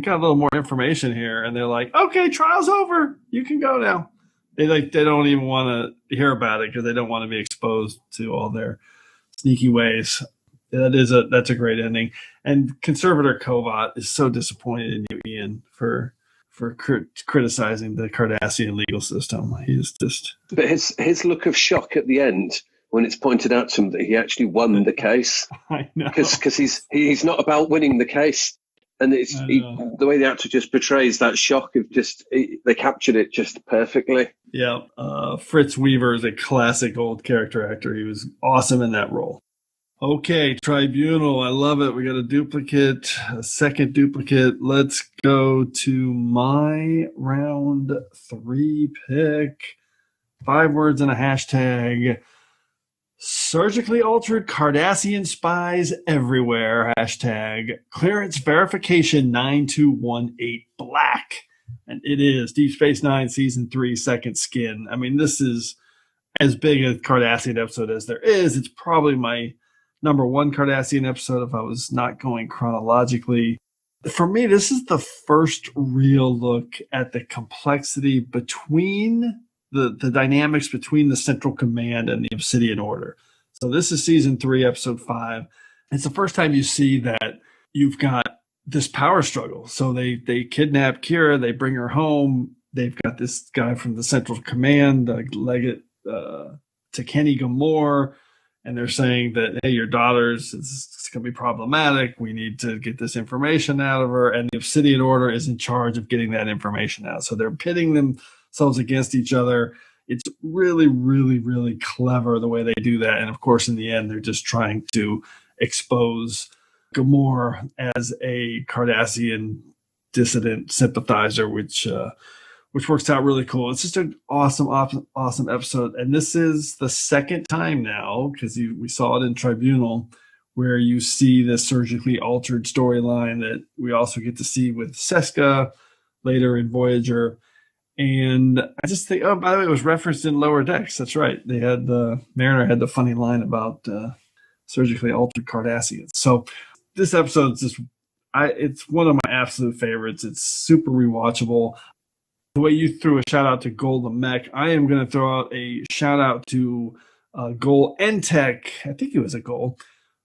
got a little more information here. And they're like, okay, trial's over. You can go now. They don't even want to hear about it because they don't want to be exposed to all their sneaky ways. That's a great ending. And Conservator Kovat is so disappointed in you, Ian, for criticizing the Cardassian legal system. He's just. But his look of shock at the end when it's pointed out to him that he actually won the case. I know, because he's not about winning the case, and the way the actor just portrays that shock of they captured it just perfectly. Yeah, Fritz Weaver is a classic old character actor. He was awesome in that role. Okay, Tribunal. I love it. We got a second duplicate. Let's go to my round 3 pick. 5 words and a hashtag. Surgically altered Cardassian spies everywhere. Hashtag clearance verification 9218 black. And it is Deep Space Nine Season 3 Second Skin. I mean, this is as big a Cardassian episode as there is. It's probably my number 1 Cardassian episode if I was not going chronologically. For me, this is the first real look at the complexity between the dynamics between the Central Command and the Obsidian Order. So this is Season 3, Episode 5. It's the first time you see that you've got this power struggle. So they kidnap Kira, they bring her home. They've got this guy from the Central Command, Legate Tekeni Gamor, and they're saying that, hey, your daughter's, it's going to be problematic. We need to get this information out of her. And the Obsidian Order is in charge of getting that information out. So they're pitting themselves against each other. It's really, really, really clever the way they do that. And of course, in the end, they're just trying to expose Gamor as a Cardassian dissident sympathizer, which works out really cool. It's just an awesome episode. And this is the second time now, because we saw it in Tribunal, where you see the surgically altered storyline that we also get to see with Seska later in Voyager. And I just think, oh, by the way, it was referenced in Lower Decks. That's right. They had Mariner had the funny line about surgically altered Cardassians. So this episode is just, it's one of my absolute favorites. It's super rewatchable. The way you threw a shout out to Gol the Mech, I am going to throw out a shout out to Gol Entek. I think he was a Gol,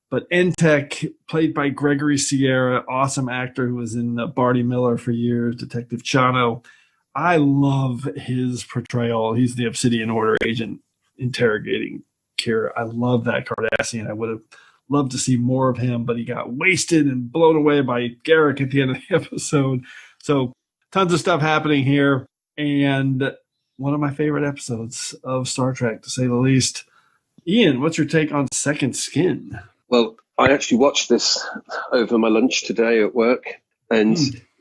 but Entek, played by Gregory Sierra, awesome actor who was in Barty Miller for years, Detective Chano. I love his portrayal. He's the Obsidian Order agent interrogating Kira. I love that Cardassian. I would have loved to see more of him, but he got wasted and blown away by Garrick at the end of the episode. So tons of stuff happening here, and one of my favorite episodes of Star Trek, to say the least. Ian, what's your take on Second Skin? Well, I actually watched this over my lunch today at work, and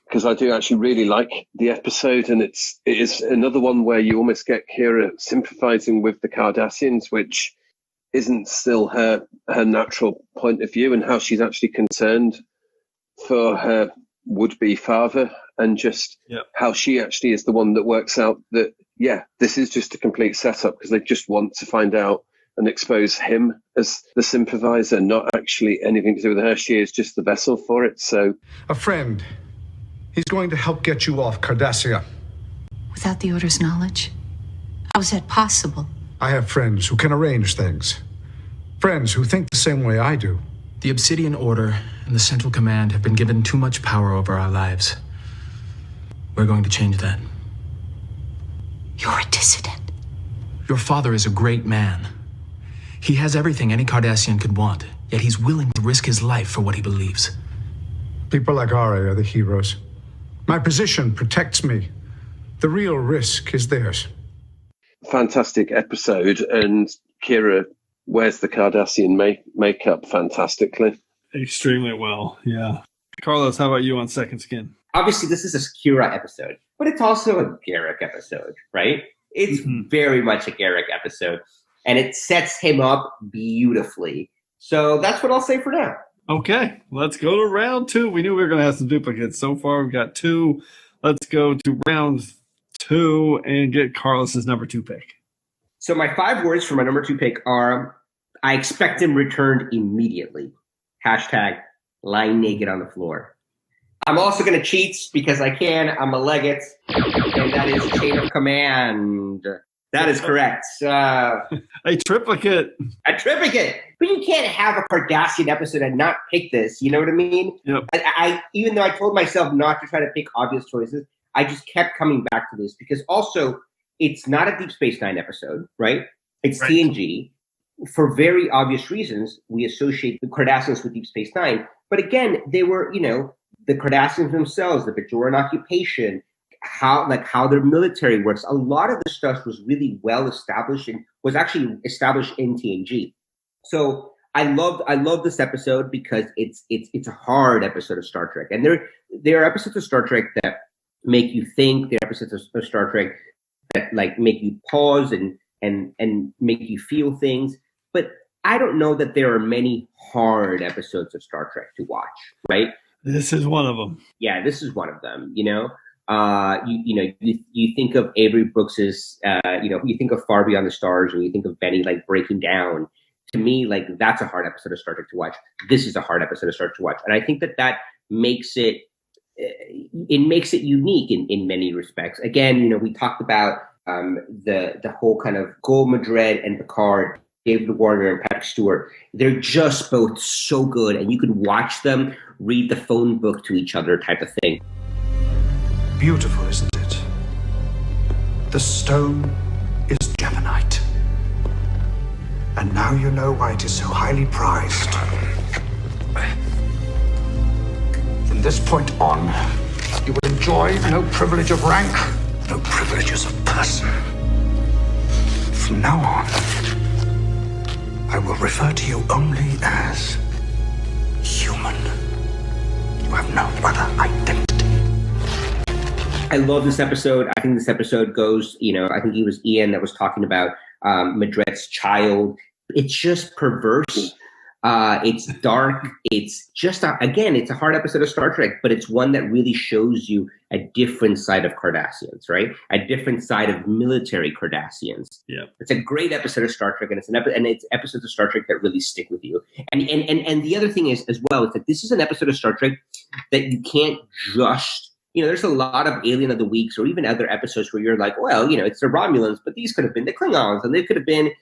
because I do actually really like the episode, and it is another one where you almost get Kira sympathizing with the Cardassians, which isn't still her natural point of view, and how she's actually concerned for her would-be father, and just how she actually is the one that works out that, yeah, this is just a complete setup because they just want to find out and expose him as the sympathizer, not actually anything to do with her. She is just the vessel for it. So, a friend. He's going to help get you off Cardassia. Without the Order's knowledge? How is that possible? I have friends who can arrange things. Friends who think the same way I do. The Obsidian Order and the Central Command have been given too much power over our lives. We're going to change that. You're a dissident. Your father is a great man. He has everything any Cardassian could want, yet he's willing to risk his life for what he believes. People like Ari are the heroes. My position protects me. The real risk is theirs. Fantastic episode, and Kira wears the Cardassian makeup fantastically. Extremely well, yeah. Carlos, how about you on Second Skin? Obviously, this is a Kira episode, but it's also a Garrick episode, right? It's very much a Garrick episode, and it sets him up beautifully. So that's what I'll say for now. Okay, let's go to round two. We knew we were going to have some duplicates. So far, we've got two. Let's go to round two and get Carlos's number 2 pick. So my 5 words for my number 2 pick are, I expect him returned immediately. # lying naked on the floor. I'm also going to cheat because I can. I'm a legate, and that is chain of command. That is correct. A triplicate. A triplicate. But you can't have a Cardassian episode and not pick this. You know what I mean? Yep. I even though I told myself not to try to pick obvious choices, I just kept coming back to this because also it's not a Deep Space Nine episode, right? It's right. TNG. For very obvious reasons, we associate the Cardassians with Deep Space Nine. But again, they were, the Cardassians themselves, the Bajoran occupation, how their military works. A lot of the stuff was really well established and was actually established in TNG. So I love this episode because it's a hard episode of Star Trek, and there are episodes of Star Trek that make you think. There are episodes of Star Trek that make you pause and make you feel things. But I don't know that there are many hard episodes of Star Trek to watch. Right? This is one of them. Yeah, this is one of them. You think of Avery Brooks's, you think of Far Beyond the Stars, and you think of Benny breaking down. To me, that's a hard episode of Star Trek to watch. This is a hard episode of Star Trek to watch, and I think that makes it unique in many respects. Again, we talked about the whole kind of Gul Madred and Picard, David Warner and Patrick Stewart. They're just both so good, and you could watch them read the phone book to each other, type of thing. Beautiful, isn't it? The stone is Javanite. And now you know why it is so highly prized. From this point on, you will enjoy no privilege of rank, no privileges of person. From now on, I will refer to you only as human. You have no other identity. I love this episode. I think this episode goes, I think it was Ian that was talking about Madret's child. It's just perverse. It's dark. It's just, again, it's a hard episode of Star Trek, but it's one that really shows you a different side of Cardassians, right? A different side of military Cardassians. Yeah. It's a great episode of Star Trek, and it's episodes of Star Trek that really stick with you. And the other thing is, as well, is that this is an episode of Star Trek that you can't just, there's a lot of Alien of the Weeks or even other episodes where you're like, well, it's the Romulans, but these could have been the Klingons, and they could have been,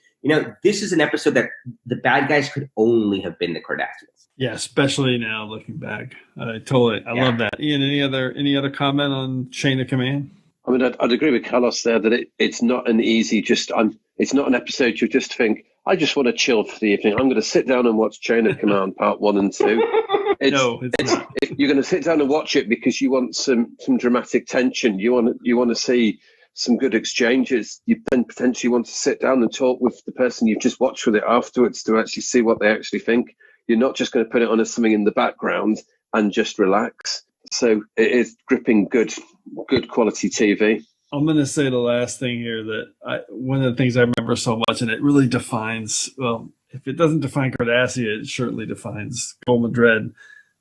this is an episode that the bad guys could only have been the Cardassians. Yeah, especially now looking back. I love that. Ian, any other comment on Chain of Command? I mean, I'd agree with Carlos there that it's not an easy it's not an episode you just think, I just want to chill for the evening. I'm going to sit down and watch Chain of Command Part 1 and 2. It's not. You're going to sit down and watch it because you want some dramatic tension. You want to see some good exchanges. You then potentially want to sit down and talk with the person you've just watched with it afterwards to actually see what they actually think. You're not just going to put it on as something in the background and just relax. So it is gripping, good quality TV. I'm going to say the last thing here that one of the things I remember so much, and it really defines, well, if it doesn't define Cardassia, it certainly defines Gul Madred.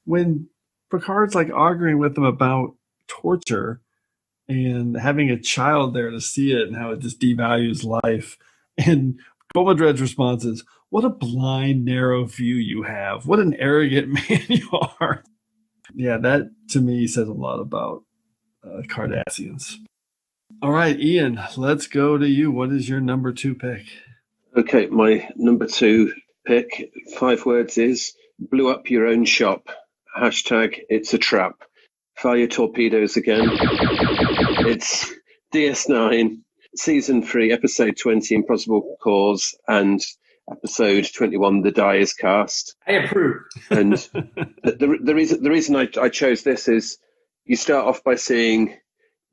When Picard's like arguing with them about torture and having a child there to see it and how it just devalues life. And Gul Madred's response is, what a blind, narrow view you have. What an arrogant man you are. Yeah, that to me says a lot about Cardassians. All right, Ian, let's go to you. What is your number 2 pick? Okay, my number 2 pick, 5 words is blew up your own shop. # it's a trap. Fire your torpedoes again. It's DS9, Season 3, Episode 20, Impossible Cause, and Episode 21, The Die is Cast. I approve. And the reason I chose this is you start off by seeing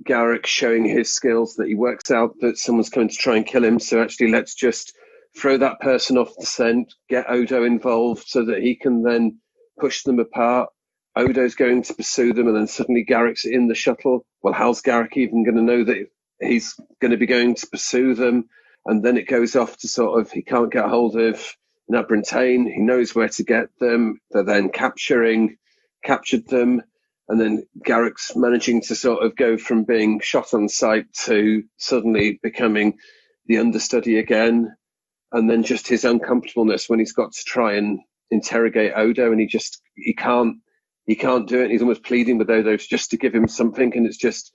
Garak showing his skills, that he works out that someone's coming to try and kill him. So actually, let's just throw that person off the scent, get Odo involved so that he can then push them apart. Odo's going to pursue them, and then suddenly Garak's in the shuttle. Well, how's Garak even going to know that he's going to be going to pursue them? And then it goes off to sort of, he can't get hold of Nabrantane. He knows where to get them. They're then captured them. And then Garak's managing to sort of go from being shot on sight to suddenly becoming the understudy again. And then just his uncomfortableness when he's got to try and interrogate Odo, and he can't do it. He's almost pleading with Odo just to give him something. And it's just,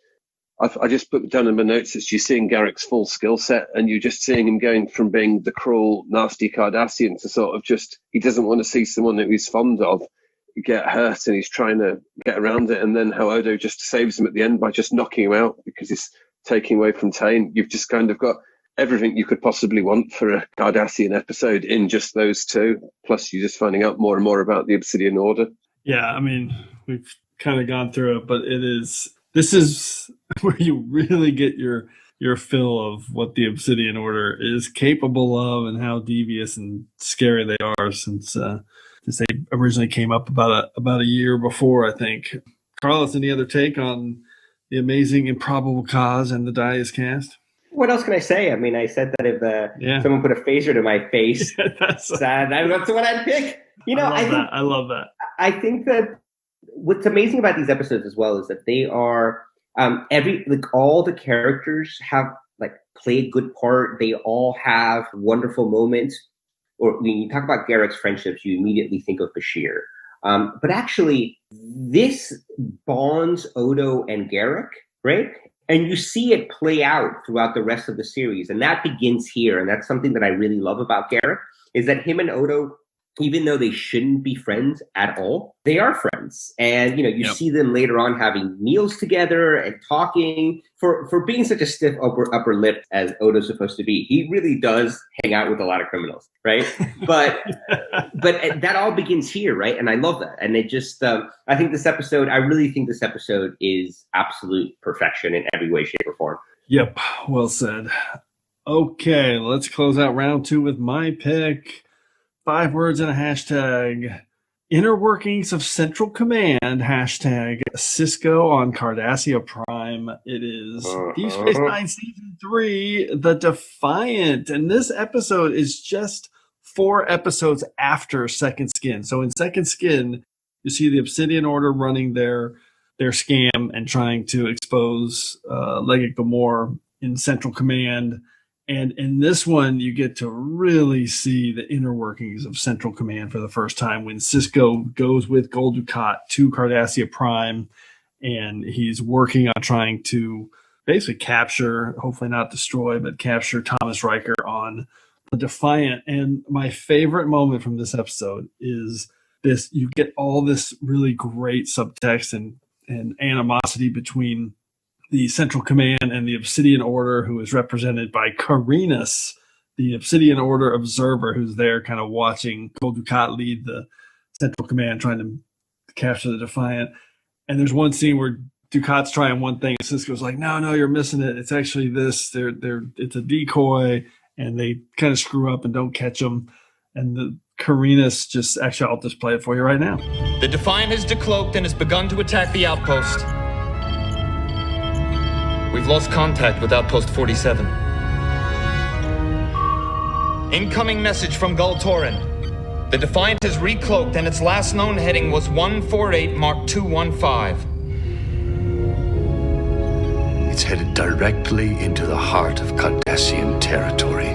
I just put down in my notes, it's you seeing Garak's full skill set, and you're just seeing him going from being the cruel, nasty Cardassian to sort of just, he doesn't want to see someone that he's fond of get hurt, and he's trying to get around it. And then how Odo just saves him at the end by just knocking him out because he's taking away from Tane. You've just kind of got everything you could possibly want for a Cardassian episode in just those two. Plus, you're just finding out more and more about the Obsidian Order. Yeah, I mean, we've kind of gone through it, but this is where you really get your fill of what the Obsidian Order is capable of and how devious and scary they are since they originally came up about a year before, I think. Carlos, any other take on the amazing Improbable Cause and The Die is Cast? What else can I say? I mean, I said that if someone put a phaser to my face, that's what I'd pick. I love that. I think that what's amazing about these episodes as well is that they are all the characters have play a good part. They all have wonderful moments. Or when you talk about Garak's friendships, you immediately think of Bashir. But actually, this bonds Odo and Garak, right? And you see it play out throughout the rest of the series. And that begins here. And that's something that I really love about Garak, is that him and Odo even though they shouldn't be friends at all, they are friends. And, you see them later on having meals together and talking. For being such a stiff upper lip as Odo's supposed to be, he really does hang out with a lot of criminals, right? But that all begins here, right? And I love that. And it just, I really think this episode is absolute perfection in every way, shape, or form. Yep, well said. Okay, let's close out round 2 with my pick. 5 words and a hashtag. Inner workings of Central Command, hashtag Cisco on Cardassia Prime. It is Deep Space Nine Season 3, The Defiant. And this episode is just 4 episodes after Second Skin. So in Second Skin, you see the Obsidian Order running their scam and trying to expose Legate Gamor in Central Command. And in this one, you get to really see the inner workings of Central Command for the first time when Cisco goes with Gul Dukat to Cardassia Prime, and he's working on trying to basically capture, hopefully not destroy, but capture Thomas Riker on the Defiant. And my favorite moment from this episode is this. You get all this really great subtext and animosity between the Central Command and the Obsidian Order, who is represented by Carinus, the Obsidian Order observer, who's there kind of watching Gul Dukat lead the Central Command, trying to capture the Defiant. And there's one scene where Dukat's trying one thing, and Cisco's like, no, you're missing it. It's actually this. It's a decoy, and they kind of screw up and don't catch them. And the Carinus I'll just play it for you right now. The Defiant has decloaked and has begun to attack the outpost. We've lost contact with Outpost 47. Incoming message from Gul Torin. The Defiant has recloaked and its last known heading was 148 Mark 215. It's headed directly into the heart of Cardassian territory.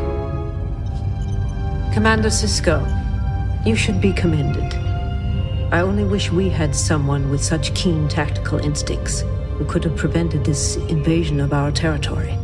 Commander Cisco, you should be commended. I only wish we had someone with such keen tactical instincts who could have prevented this invasion of our territory.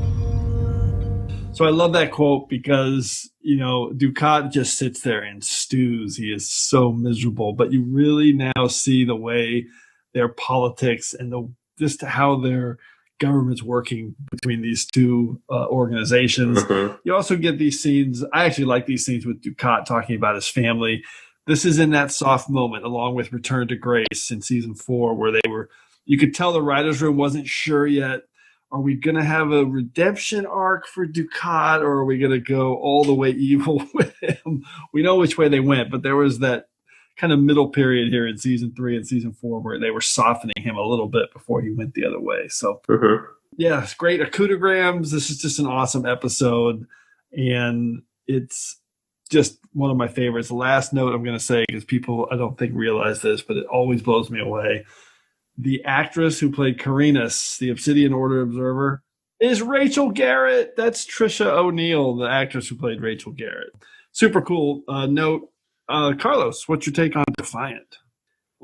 So I love that quote because, Dukat just sits there and stews. He is so miserable, but you really now see the way their politics and just how their government's working between these two organizations. Mm-hmm. You also get these scenes. I actually like these scenes with Dukat talking about his family. This is in that soft moment, along with Return to Grace in season 4, where you could tell the writer's room wasn't sure yet. Are we going to have a redemption arc for Dukat, or are we going to go all the way evil with him? We know which way they went, but there was that kind of middle period here in season 3 and season 4 where they were softening him a little bit before he went the other way. So, yeah, it's great. Accoutrograms. This is just an awesome episode, and it's just one of my favorites. The last note I'm going to say, because people I don't think realize this, but it always blows me away. The actress who played Carinus, the Obsidian Order observer, is Rachel Garrett. That's Trisha O'Neill, the actress who played Rachel Garrett. Super cool note. Carlos, what's your take on Defiant?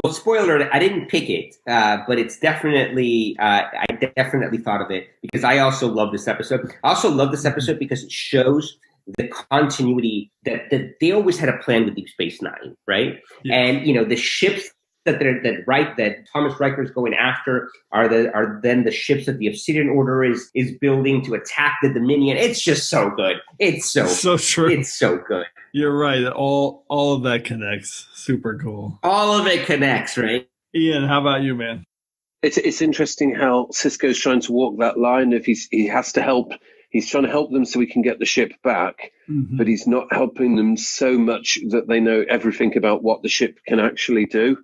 Well, spoiler alert, I didn't pick it, but it's definitely, I definitely thought of it because I also love this episode. I also love this episode because it shows the continuity that they always had a plan with Deep Space Nine, right? Yeah. And, the ships that Thomas Riker is going after are then the ships that the Obsidian Order is building to attack the Dominion. It's just so good. It's so true. It's so good. You're right. All of that connects. Super cool. All of it connects, right? Ian, how about you, man? It's interesting how Cisco's trying to walk that line. If he has to help, he's trying to help them so he can get the ship back, but he's not helping them so much that they know everything about what the ship can actually do.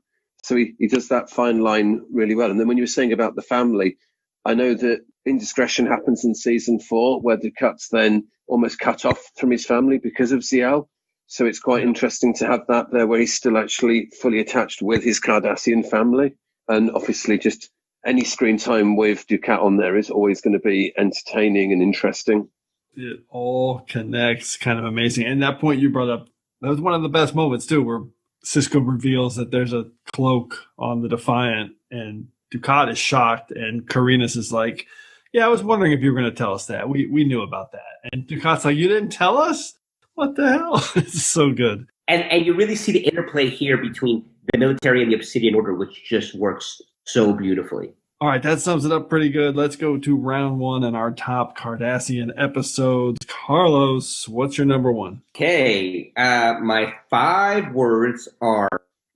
So he does that fine line really well. And then when you were saying about the family, I know that indiscretion happens in season 4, where Dukat's then almost cut off from his family because of Ziel. So it's quite interesting to have that there where he's still actually fully attached with his Cardassian family. And obviously just any screen time with Dukat on there is always going to be entertaining and interesting. It all connects, kind of amazing. And that point you brought up, that was one of the best moments too, where Cisco reveals that there's a cloak on the Defiant, and Dukat is shocked, and Carinus is like, yeah, I was wondering if you were going to tell us that. We knew about that. And Dukat's like, you didn't tell us? What the hell? It's so good. And you really see the interplay here between the military and the Obsidian Order, which just works so beautifully. All right, that sums it up pretty good. Let's go to round one and our top Cardassian episodes. Carlos, what's your number one? Okay, my 5 words are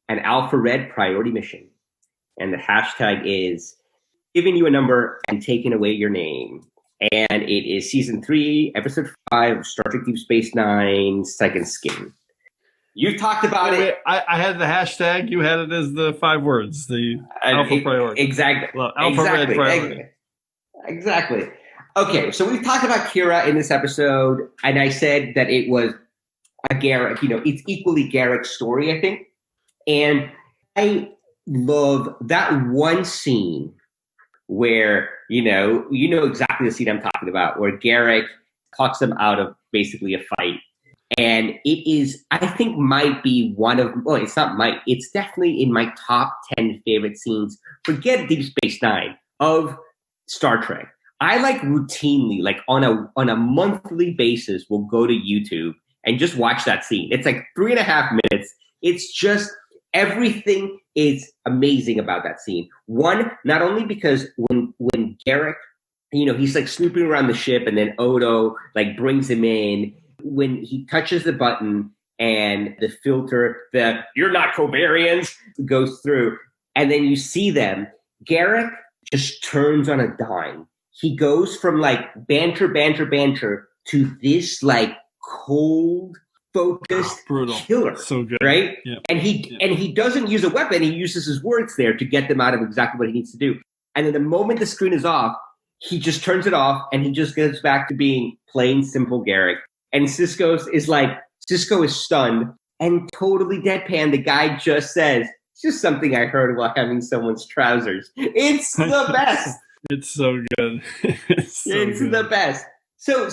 an Alpha Red priority mission. And the hashtag is giving you a number and taking away your name. And it is season 3, episode 5 of Star Trek Deep Space Nine, Second Skin. You talked about it. I had the hashtag. You had it as the 5 words. The Alpha priority. Exactly. Alpha Red priority. Exactly. Okay, so we've talked about Kira in this episode, and I said that it was a Garak. It's equally Garak's story, I think. And I love that one scene where you know exactly the scene I'm talking about, where Garak talks them out of basically a fight. And it is, I think, might be it's definitely in my top 10 favorite scenes. Forget Deep Space Nine, of Star Trek. I routinely, on a monthly basis, will go to YouTube and just watch that scene. It's 3.5 minutes. It's just, everything is amazing about that scene. One, not only because when Garak, he's snooping around the ship, and then Odo brings him in. When he touches the button and the filter, "You're not Cobarians," goes through, and then you see them, Garak just turns on a dime. He goes from banter to this cold, focused killer. So good. Right? Yeah. And he doesn't use a weapon, he uses his words there to get them out of exactly what he needs to do. And then the moment the screen is off, he just turns it off and he just goes back to being plain simple Garak. And Cisco is stunned and totally deadpan. The guy just says, "It's just something I heard while having someone's trousers." It's the best. It's so good. It's the best. So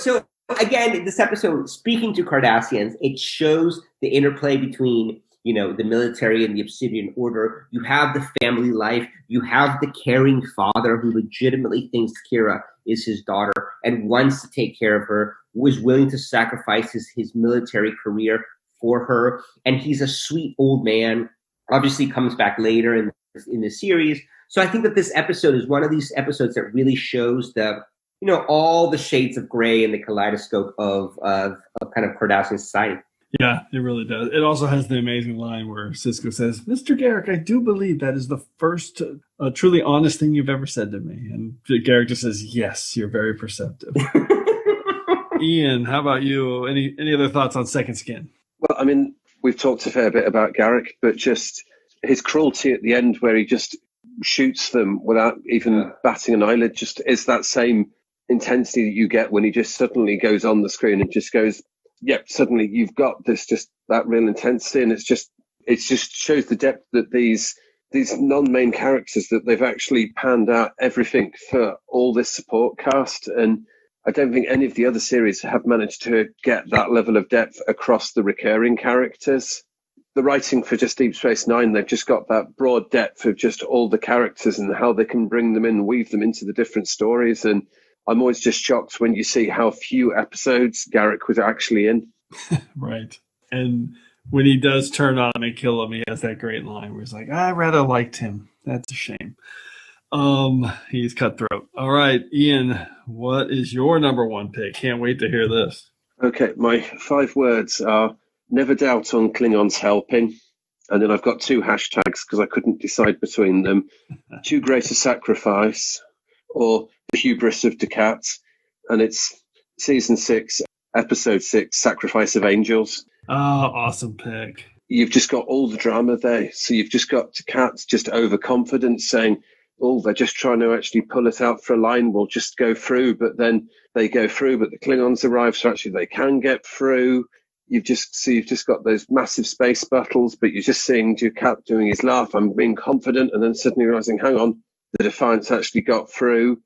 again, this episode, speaking to Cardassians, it shows the interplay between the military and the Obsidian Order. You have the family life. You have the caring father who legitimately thinks Kira is his daughter and wants to take care of her, was willing to sacrifice his military career for her. And he's a sweet old man. Obviously comes back later in the series. So I think that this episode is one of these episodes that really shows all the shades of gray in the kaleidoscope of kind of Cardassian society. Yeah, it really does. It also has the amazing line where Cisco says, "Mr. Garak, I do believe that is the first truly honest thing you've ever said to me." And Garak just says, "Yes, you're very perceptive." Ian, how about you? Any other thoughts on Second Skin? Well, I mean, we've talked a fair bit about Garak, but just his cruelty at the end where he just shoots them without even batting an eyelid just is that same intensity that you get when he just suddenly goes on the screen and just goes, yep, suddenly you've got this, just that real intensity. And it just shows the depth that these non-main characters, that they've actually panned out everything for all this support cast. And I don't think any of the other series have managed to get that level of depth across the recurring characters. The writing for just Deep Space Nine, they've just got that broad depth of just all the characters and how they can bring them in, weave them into the different stories. And I'm always just shocked when you see how few episodes Garak was actually in. Right. And when he does turn on and kill him, he has that great line where he's like, "I rather liked him. That's a shame." He's cutthroat. All right, Ian, what is your number one pick? Can't wait to hear this. Okay, my 5 words are never doubt on Klingons helping. And then I've got 2 hashtags because I couldn't decide between them. Too great a sacrifice, or the hubris of Dukat. And it's season 6, episode 6, Sacrifice of Angels. Oh, awesome pick. You've just got all the drama there. So you've just got Dukat just overconfident saying, "Oh, they're just trying to actually pull it out for a line. We'll just go through." But then they go through, but the Klingons arrive, so actually they can get through. You've just got those massive space battles, but you're just seeing Dukat doing his laugh, "I'm being confident," and then suddenly realizing, hang on, the Defiance actually got through.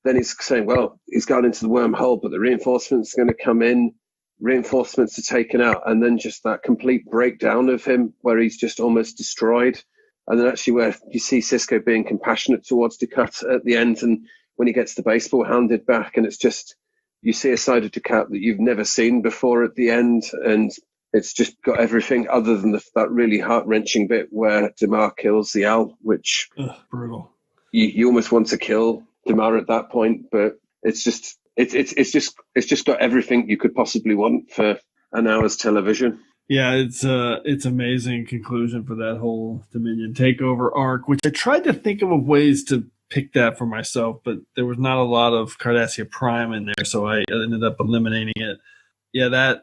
Then he's saying, well, he's gone into the wormhole, but the reinforcements are going to come in. Reinforcements are taken out, and then just that complete breakdown of him where he's just almost destroyed. And then actually where you see Cisco being compassionate towards Dukat at the end, and when he gets the baseball handed back, and it's just, you see a side of Dukat that you've never seen before at the end, and It's just got everything other than that really heart-wrenching bit where Damar kills the owl, which brutal. You almost want to kill Damar at that point, but it's just got everything you could possibly want for an hour's television. Yeah, it's amazing conclusion for that whole Dominion takeover arc, which I tried to think of ways to pick that for myself, but there was not a lot of Cardassia Prime in there, so I ended up eliminating it. Yeah, that's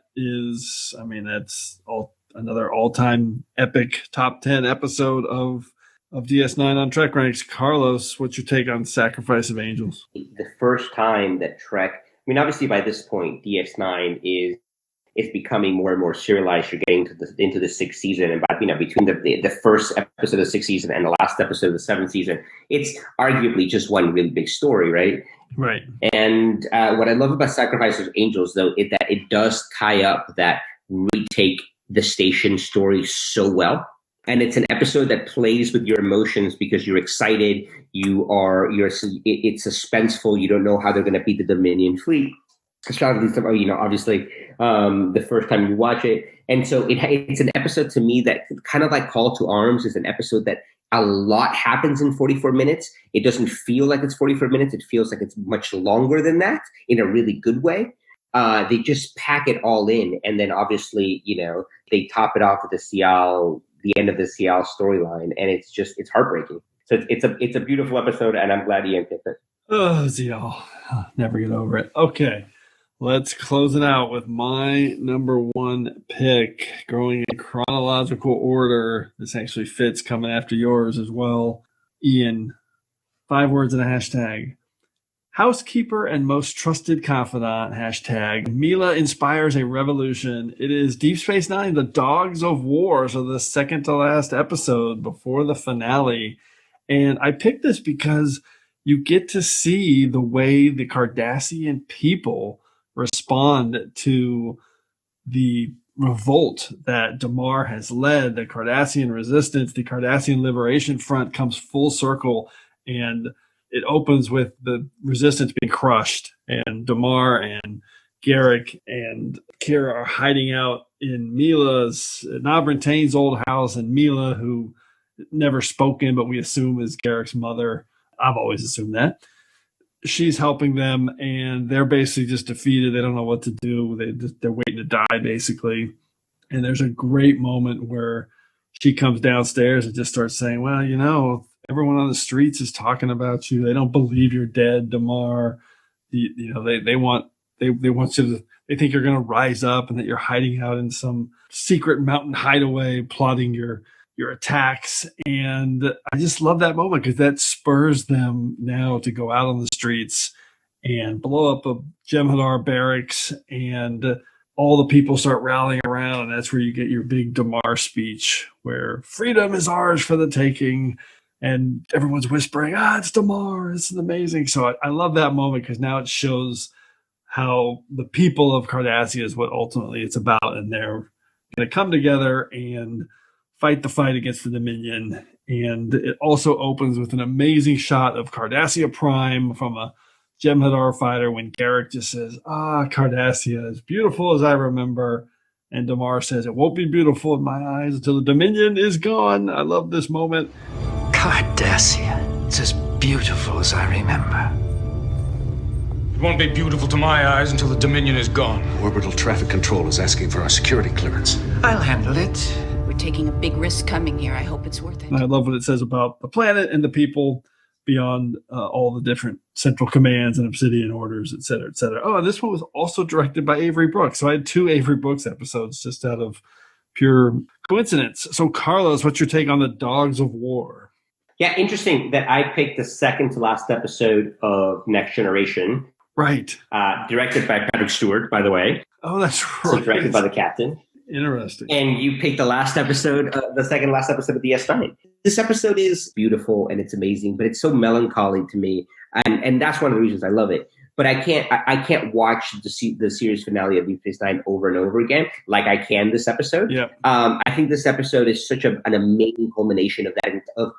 another all-time epic top 10 episode of DS9 on TrekRanks. Carlos, what's your take on Sacrifice of Angels? The first time that Trek, obviously by this point, DS9 is becoming more and more serialized. You're getting into the sixth season, and between the first episode of the sixth season and the last episode of the seventh season, it's arguably just one really big story, right? Right. And what I love about Sacrifice of Angels, though, is that it does tie up that retake the station story so well. And it's an episode that plays with your emotions because you're excited, it's suspenseful, you don't know how they're going to beat the Dominion fleet. Obviously, the first time you watch it. And so it's an episode to me that kind of like Call to Arms is an episode that a lot happens in 44 minutes. It doesn't feel like it's 44 minutes. It feels like it's much longer than that in a really good way. They just pack it all in. And then obviously, they top it off with the end of the Cial storyline. And it's heartbreaking. So it's a beautiful episode, and I'm glad Ian picked it. Oh, Cial. Never get over it. Okay. Let's close it out with my number one pick, going in chronological order. This actually fits coming after yours as well. Ian, 5 words and a hashtag. Housekeeper and most trusted confidant, hashtag. Mila inspires a revolution. It is Deep Space Nine, the Dogs of War, so the second to last episode before the finale. And I picked this because you get to see the way the Cardassian people respond to the revolt that Damar has led. The Cardassian resistance, the Cardassian Liberation Front comes full circle, and it opens with the resistance being crushed, and Damar and Garrick and Kira are hiding out in Mila's, Nabrin Tane's old house, and Mila, who never spoken, but we assume is Garrick's mother. I've always assumed that. She's helping them, and they're basically just defeated. They don't know what to do. They're waiting to die, basically. And there's a great moment where she comes downstairs and just starts saying, well, everyone on the streets is talking about you. They don't believe you're dead, Damar. They want you to, they think you're going to rise up and that you're hiding out in some secret mountain hideaway, plotting your attacks. And I just love that moment because that spurs them now to go out on the streets and blow up a Jem'Hadar barracks, and all the people start rallying around. And that's where you get your big Damar speech where freedom is ours for the taking. And everyone's whispering, it's Damar, it's amazing. So I love that moment because now it shows how the people of Cardassia is what ultimately it's about. And they're going to come together and fight the fight against the Dominion. And it also opens with an amazing shot of Cardassia Prime from a Jem'Hadar fighter when Garrick just says, Cardassia, as beautiful as I remember. And Damar says, it won't be beautiful in my eyes until the Dominion is gone. I love this moment. Cardassia, it's as beautiful as I remember. It won't be beautiful to my eyes until the Dominion is gone. Orbital traffic control is asking for our security clearance. I'll handle it. We're taking a big risk coming here. I hope it's worth it. And I love what it says about the planet and the people beyond all the different central commands and Obsidian Orders, et cetera, et cetera. Oh, and this one was also directed by Avery Brooks. So I had 2 Avery Brooks episodes just out of pure coincidence. So Carlos, what's your take on the Dogs of War? Yeah, interesting that I picked the second to last episode of Next Generation. Right. Directed by Patrick Stewart, by the way. Oh, that's right. So directed by the captain. Interesting. And you picked the second last episode of DS9. This episode is beautiful and it's amazing, but it's so melancholy to me. And that's one of the reasons I love it. but I can't watch the series finale of Deep Space Nine over and over again like I can this episode. Yeah. I think this episode is such an amazing culmination of that,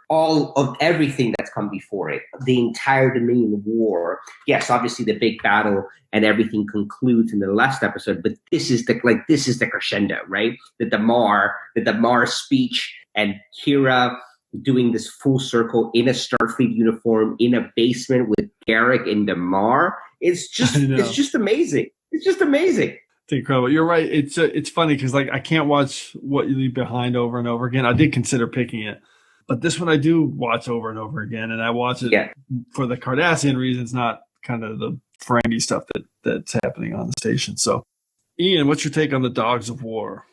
of everything that's come before it. The entire Dominion War. Yes, obviously the big battle and everything concludes in the last episode, but this is the crescendo, right? The Damar speech and Kira doing this full circle in a Starfleet uniform in a basement with Garak and Damar. It's just amazing. It's just amazing. It's incredible. You're right. It's funny because I can't watch What You Leave Behind over and over again. I did consider picking it, but this one I do watch over and over again, and I watch it for the Cardassian reasons, not kind of the Ferengi stuff that's happening on the station. So, Ian, what's your take on the Dogs of War?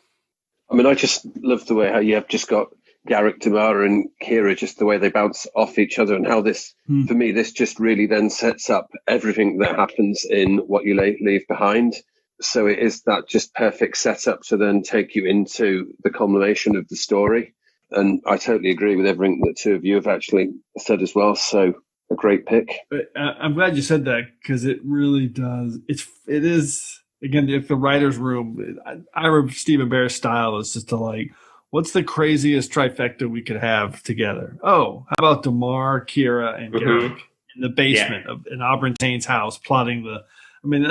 I mean, I just love the way how you have just got Garak, Damar, and Kira, just the way they bounce off each other, and how this, for me, this just really then sets up everything that happens in What You Leave Behind. So it is that just perfect setup to then take you into the culmination of the story. And I totally agree with everything that two of you have actually said as well. So a great pick. I'm glad you said that because it really does. It is, again, if the writer's room, I remember Stephen Bear's style is just to what's the craziest trifecta we could have together? Oh, how about Damar, Kira, and Garak in the basement in Auburn Tane's house plotting the... I mean,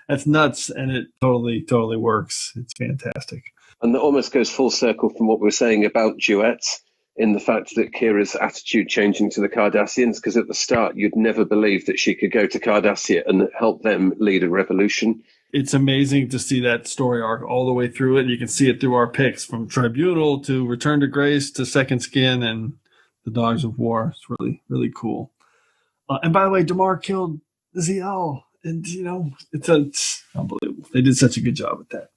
that's nuts, and it totally works. It's fantastic. And that almost goes full circle from what we were saying about duets, in the fact that Kira's attitude changing to the Cardassians, because at the start, you'd never believe that she could go to Cardassia and help them lead a revolution. It's amazing to see that story arc all the way through it. And you can see it through our picks from Tribunal to Return to Grace to Second Skin and the Dogs of War. It's really, really cool. And by the way, Damar killed Ziel. And, it's unbelievable. They did such a good job with that.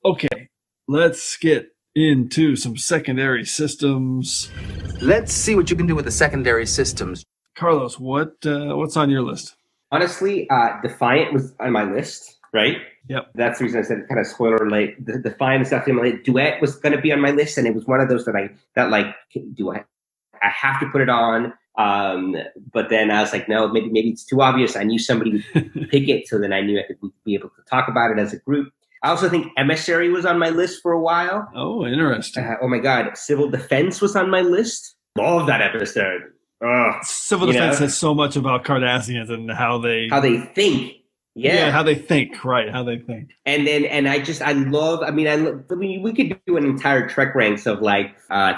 Okay, let's get into some secondary systems. Let's see what you can do with the secondary systems. Carlos, what's on your list? Honestly, Defiant was on my list, right? Yep. That's the reason I said kind of spoiler alert. The Defiant is definitely on my list. Duet was going to be on my list, and it was one of those do I have to put it on? But then I was like, no, maybe it's too obvious. I knew somebody would pick it, so then I knew I could be able to talk about it as a group. I also think Emissary was on my list for a while. Oh, interesting. Oh my God. Civil Defense was on my list. Love that episode. Civil Defense says so much about Cardassians and how they think. Yeah, how they think, right? How they think. And we could do an entire TrekRanks of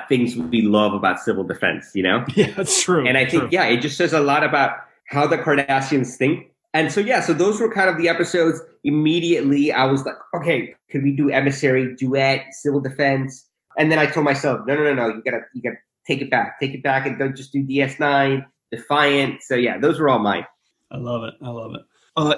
things we love about civil defense, Yeah, that's true. And I think, it just says a lot about how the Cardassians think. And so those were kind of the episodes. Immediately, I was like, okay, could we do Emissary, Duet, Civil Defense? And then I told myself, no, you gotta take it back, and don't just do DS9, Defiant. So those were all mine. I love it.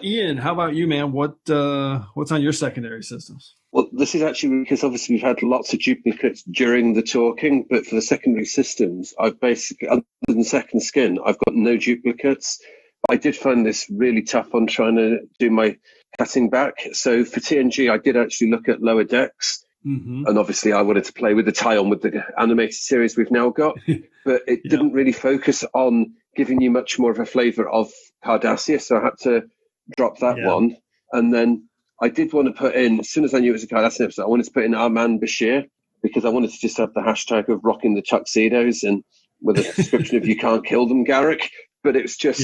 Ian, how about you, man? What's on your secondary systems? Well, this is actually because obviously we've had lots of duplicates during the talking, but for the secondary systems, I've basically, other than Second Skin, I've got no duplicates. I did find this really tough on trying to do my cutting back. So for TNG, I did actually look at Lower Decks. Mm-hmm. And obviously I wanted to play with the tie-on with the animated series we've now got, but it didn't really focus on giving you much more of a flavour of Cardassia, so I had to drop that one. And then I did want to put in, as soon as I knew it was a Cardassian episode, I wanted to put in Arman Bashir, because I wanted to just have the hashtag of rocking the tuxedos and with a description of you can't kill them, Garak. But it was just,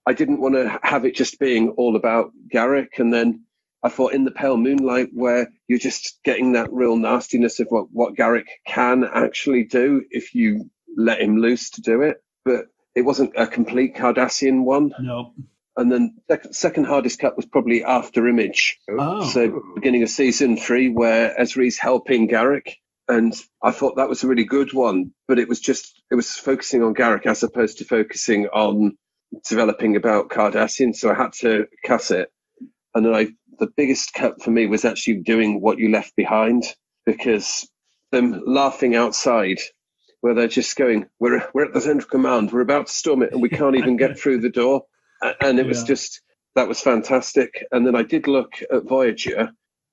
I didn't want to have it just being all about Garak. And then I thought in the Pale Moonlight, where you're just getting that real nastiness of what Garak can actually do if you let him loose to do it. But it wasn't a complete Cardassian one. No. And then second hardest cut was probably After Image. Oh. So beginning of season 3, where Ezri's helping Garak. And I thought that was a really good one, but it was focusing on Garak as opposed to focusing on developing about Cardassian. So I had to cut it. And then the biggest cut for me was actually doing What You Left Behind, because them laughing outside where they're just going, we're at the Central Command, we're about to storm it, and we can't even get through the door. And it was just, that was fantastic. And then I did look at Voyager,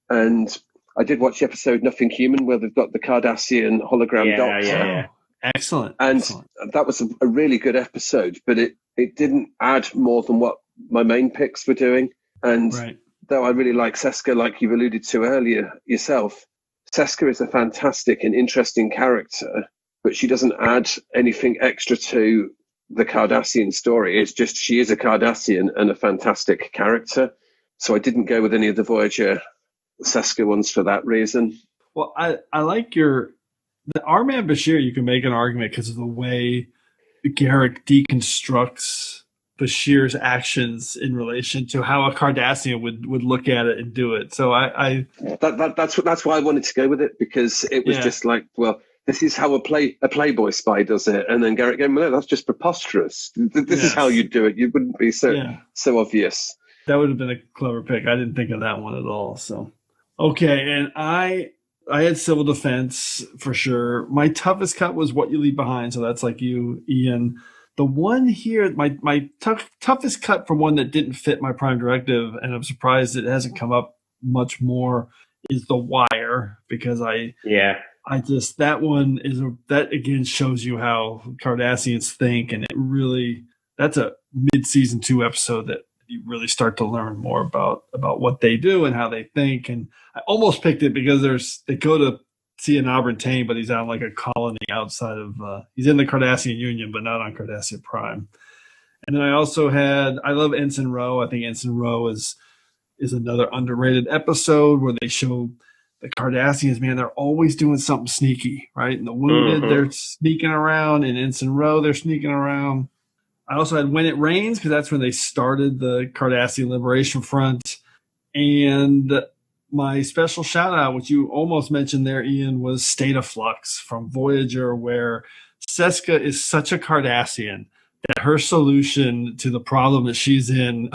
and I did watch the episode Nothing Human, where they've got the Cardassian hologram doctor. Yeah. Excellent. And that was a really good episode, but it didn't add more than what my main picks were doing. And Right. though I really like Seska, like you've alluded to earlier yourself, Seska is a fantastic and interesting character, but she doesn't add anything extra to the Cardassian story. It's just she is a Cardassian and a fantastic character. So I didn't go with any of the Voyager Seska ones for that reason. Well, I like the Arman Bashir. You can make an argument because of the way Garrick deconstructs Bashir's actions in relation to how a Cardassian would look at it and do it. So that's why I wanted to go with it, because it was just like, well, this is how a Playboy spy does it, and then Garrick going, well, no, that's just preposterous. This is how you do it. You wouldn't be so obvious. That would have been a clever pick. I didn't think of that one at all. So okay, and I had civil defense for sure. My toughest cut was What You Leave Behind. So that's like you, Ian. The one here, my toughest cut from one that didn't fit my prime directive, and I'm surprised it hasn't come up much more, is The Wire, because that one that again shows you how Cardassians think, and that's a mid-season 2 episode that you really start to learn more about what they do and how they think. And I almost picked it because they go to see an Abrantane, but he's on like a colony outside of he's in the Cardassian Union, but not on Cardassia Prime. And then I love Ensign Rowe. I think Ensign Rowe is another underrated episode where they show the Cardassians, man, they're always doing something sneaky, right? And the Wounded, they're sneaking around. In Ensign Rowe, they're sneaking around. I also had When It Rains, because that's when they started the Cardassian Liberation Front. And my special shout out, which you almost mentioned there, Ian, was State of Flux from Voyager, where Seska is such a Cardassian that her solution to the problem that she's in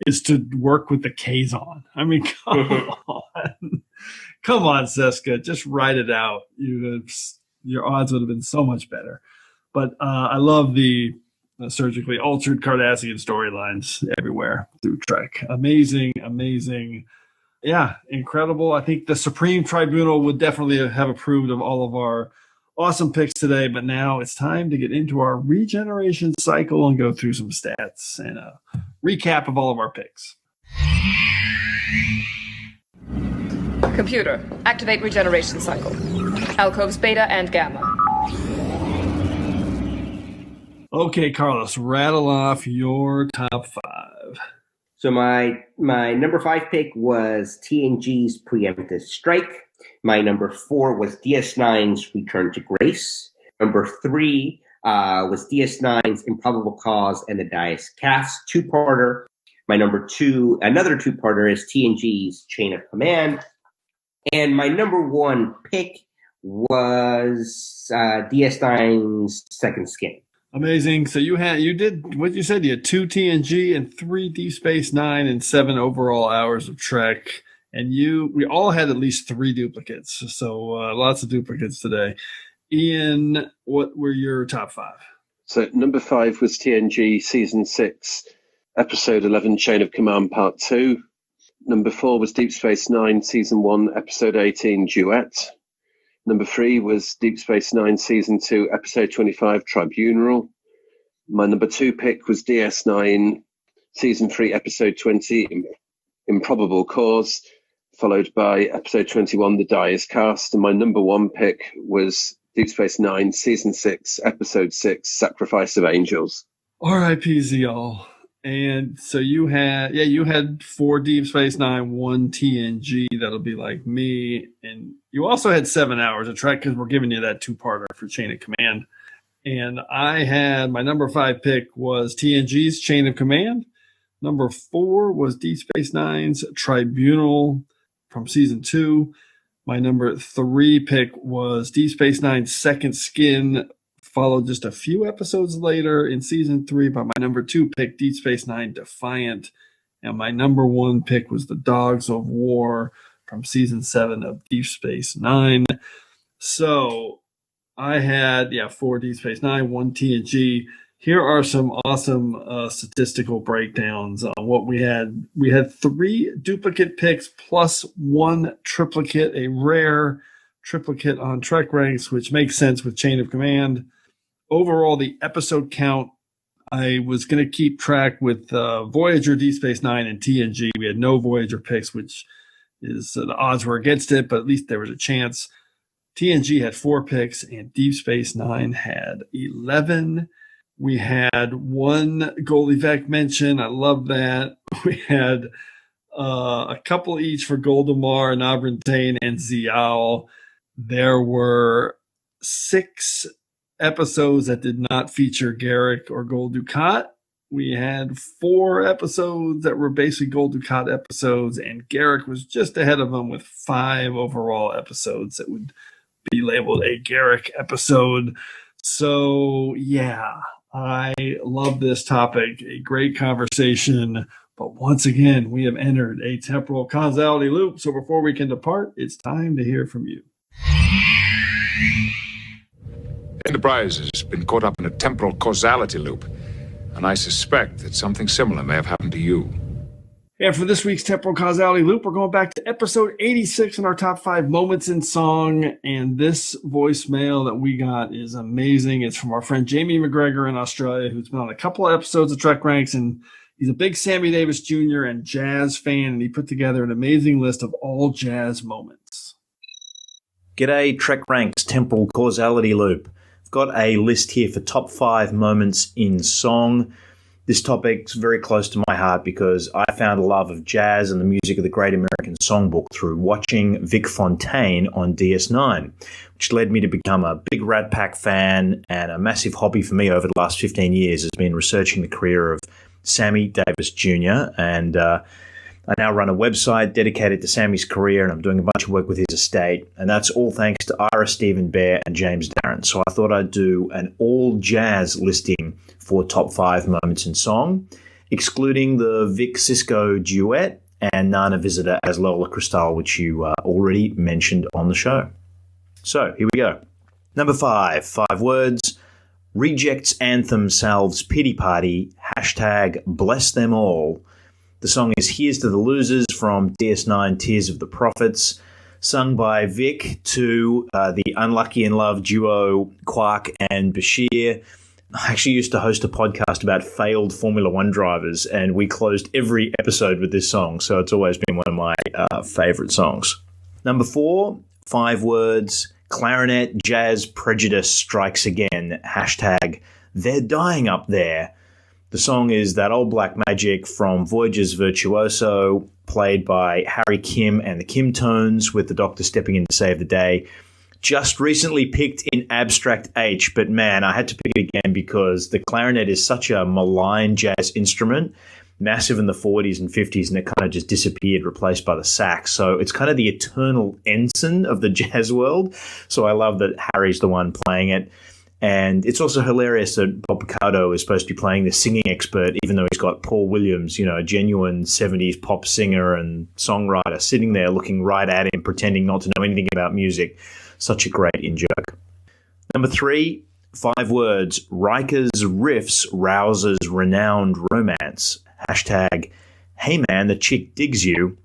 is to work with the Kazon. I mean, come on. Come on, Seska, just write it out. Your odds would have been so much better. But I love the surgically altered Cardassian storylines everywhere through Trek. Amazing. Yeah, incredible. I think the Supreme Tribunal would definitely have approved of all of our awesome picks today, but now it's time to get into our regeneration cycle and go through some stats and a recap of all of our picks. Computer, activate regeneration cycle. Alcoves Beta and Gamma. Okay, Carlos, rattle off your top 5. So my number 5 pick was TNG's Preemptive Strike. My number 4 was DS9's Return to Grace. Number 3 was DS9's Improbable Cause and the Dias Cast 2-parter. My number 2, another 2-parter, is TNG's Chain of Command. And my number 1 pick was DS9's Second Skin. Amazing. So you did what you said. You had 2 TNG and 3 Deep Space Nine and 7 overall hours of Trek. And we all had at least 3 duplicates. So lots of duplicates today. Ian, what were your top 5? So number 5 was TNG Season 6, Episode 11, Chain of Command Part 2. Number 4 was Deep Space Nine, Season 1, Episode 18, Duet. Number 3 was Deep Space Nine, Season 2, Episode 25, Tribunal. My number 2 pick was DS9, Season 3, Episode 20, Improbable Cause, followed by Episode 21, The Dias Cast. And my number 1 pick was Deep Space Nine, Season 6, Episode 6, Sacrifice of Angels. R.I.P. y'all. And so you had 4 Deep Space Nine, 1 TNG. That'll be like me. And you also had 7 hours of Trek because we're giving you that 2-parter for Chain of Command. And I had my number 5 pick was TNG's Chain of Command. Number 4 was Deep Space Nine's Tribunal from Season 2. My number 3 pick was Deep Space Nine's Second Skin, followed just a few episodes later in Season 3 by my number 2 pick, Deep Space Nine Defiant. And my number 1 pick was The Dogs of War from Season 7 of Deep Space Nine. So I had, 4 Deep Space Nine, 1 TNG. Here are some awesome statistical breakdowns on what we had. We had 3 duplicate picks plus 1 triplicate, a rare triplicate on TrekRanks, which makes sense with Chain of Command. Overall, the episode count I was going to keep track with Voyager, Deep Space Nine, and TNG. We had no Voyager picks, which is the odds were against it, but at least there was a chance. TNG had 4 picks, and Deep Space Nine had 11. We had one Goldie mention. I love that. We had a couple each for Goldemar, Nabrantane, and Zial. There were 6 episodes that did not feature Garrick or Gul Dukat. We had 4 episodes that were basically Gul Dukat episodes, and Garrick was just ahead of them with 5 overall episodes that would be labeled a Garrick episode. So, yeah, I love this topic. A great conversation. But once again, we have entered a temporal causality loop. So before we can depart, it's time to hear from you. Enterprise has been caught up in a temporal causality loop, and I suspect that something similar may have happened to you. And for this week's temporal causality loop, we're going back to episode 86 in our top 5 moments in song. And this voicemail that we got is amazing. It's from our friend Jamie McGregor in Australia, who's been on a couple of episodes of TrekRanks, and he's a big Sammy Davis Jr. and jazz fan, and he put together an amazing list of all jazz moments. G'day, TrekRanks temporal causality loop. I've got a list here for top 5 moments in song. This topic's very close to my heart because I found a love of jazz and the music of the Great American Songbook through watching Vic Fontaine on DS9, which led me to become a big Rat Pack fan, and a massive hobby for me over the last 15 years has been researching the career of Sammy Davis Jr. And I now run a website dedicated to Sammy's career, and I'm doing a bunch of work with his estate, and that's all thanks to Ira Stephen Bear and James Darren. So I thought I'd do an all jazz listing for top 5 moments in song, excluding the Vic Cisco duet and Nana Visitor as Lola Cristal, which you already mentioned on the show. So here we go. Number 5, 5 words. Rejects Anthem Salves Pity Party, hashtag bless them all. The song is Here's to the Losers from DS9 Tears of the Prophets, sung by Vic to the Unlucky in Love duo Quark and Bashir. I actually used to host a podcast about failed Formula One drivers, and we closed every episode with this song, so it's always been one of my favorite songs. Number 4, 5 words. Clarinet Jazz Prejudice Strikes Again, hashtag They're Dying Up There. The song is That Old Black Magic from Voyager's Virtuoso, played by Harry Kim and the Kim Tones, with the Doctor stepping in to save the day. Just recently picked in Abstract H, but man, I had to pick it again because the clarinet is such a malign jazz instrument, massive in the 40s and 50s, and it kind of just disappeared, replaced by the sax. So it's kind of the eternal ensign of the jazz world. So I love that Harry's the one playing it. And it's also hilarious that Bob Picardo is supposed to be playing the singing expert, even though he's got Paul Williams, you know, a genuine 70s pop singer and songwriter, sitting there looking right at him, pretending not to know anything about music. Such a great in-joke. Number 3, 5 words. Riker's riffs rouses renowned romance. Hashtag, hey man, the chick digs you.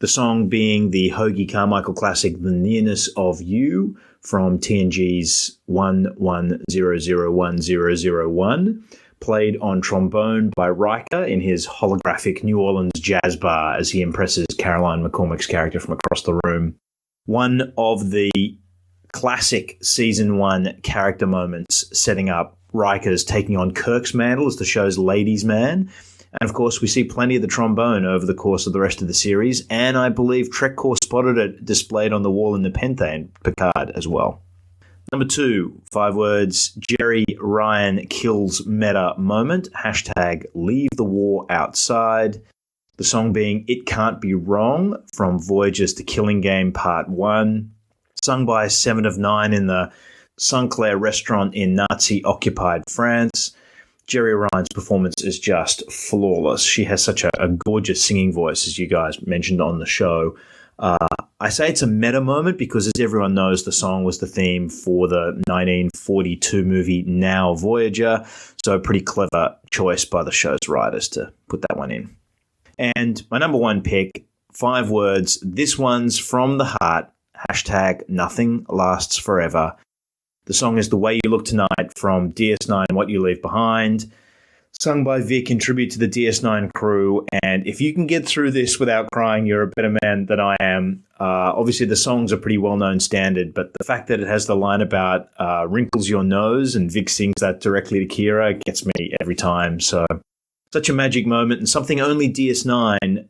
The song being the Hoagie Carmichael classic, The Nearness of You, from TNG's 11001001, played on trombone by Riker in his holographic New Orleans jazz bar as he impresses Caroline McCormick's character from across the room. One of the classic Season 1 character moments, setting up Riker's taking on Kirk's mantle as the show's ladies' man. And of course, we see plenty of the trombone over the course of the rest of the series, and I believe Trek Corps spotted it displayed on the wall in the Nepenthe in Picard as well. Number 2, 5 words. Jerry Ryan kills meta moment. Hashtag leave the war outside. The song being It Can't Be Wrong from Voyager's The Killing Game Part 1, sung by 7 of 9 in the Sinclair restaurant in Nazi-occupied France. Jerry Ryan's performance is just flawless. She has such a gorgeous singing voice, as you guys mentioned on the show. I say it's a meta moment because, as everyone knows, the song was the theme for the 1942 movie Now Voyager, so a pretty clever choice by the show's writers to put that one in. And my number 1 pick, 5 words. This one's from the heart. Hashtag nothing lasts forever. The song is The Way You Look Tonight from DS9 What You Leave Behind. Sung by Vic in tribute to the DS9 crew. And if you can get through this without crying, you're a better man than I am. Obviously, the songs are pretty well-known standard, but the fact that it has the line about wrinkles your nose and Vic sings that directly to Kira gets me every time. So such a magic moment and something only DS9,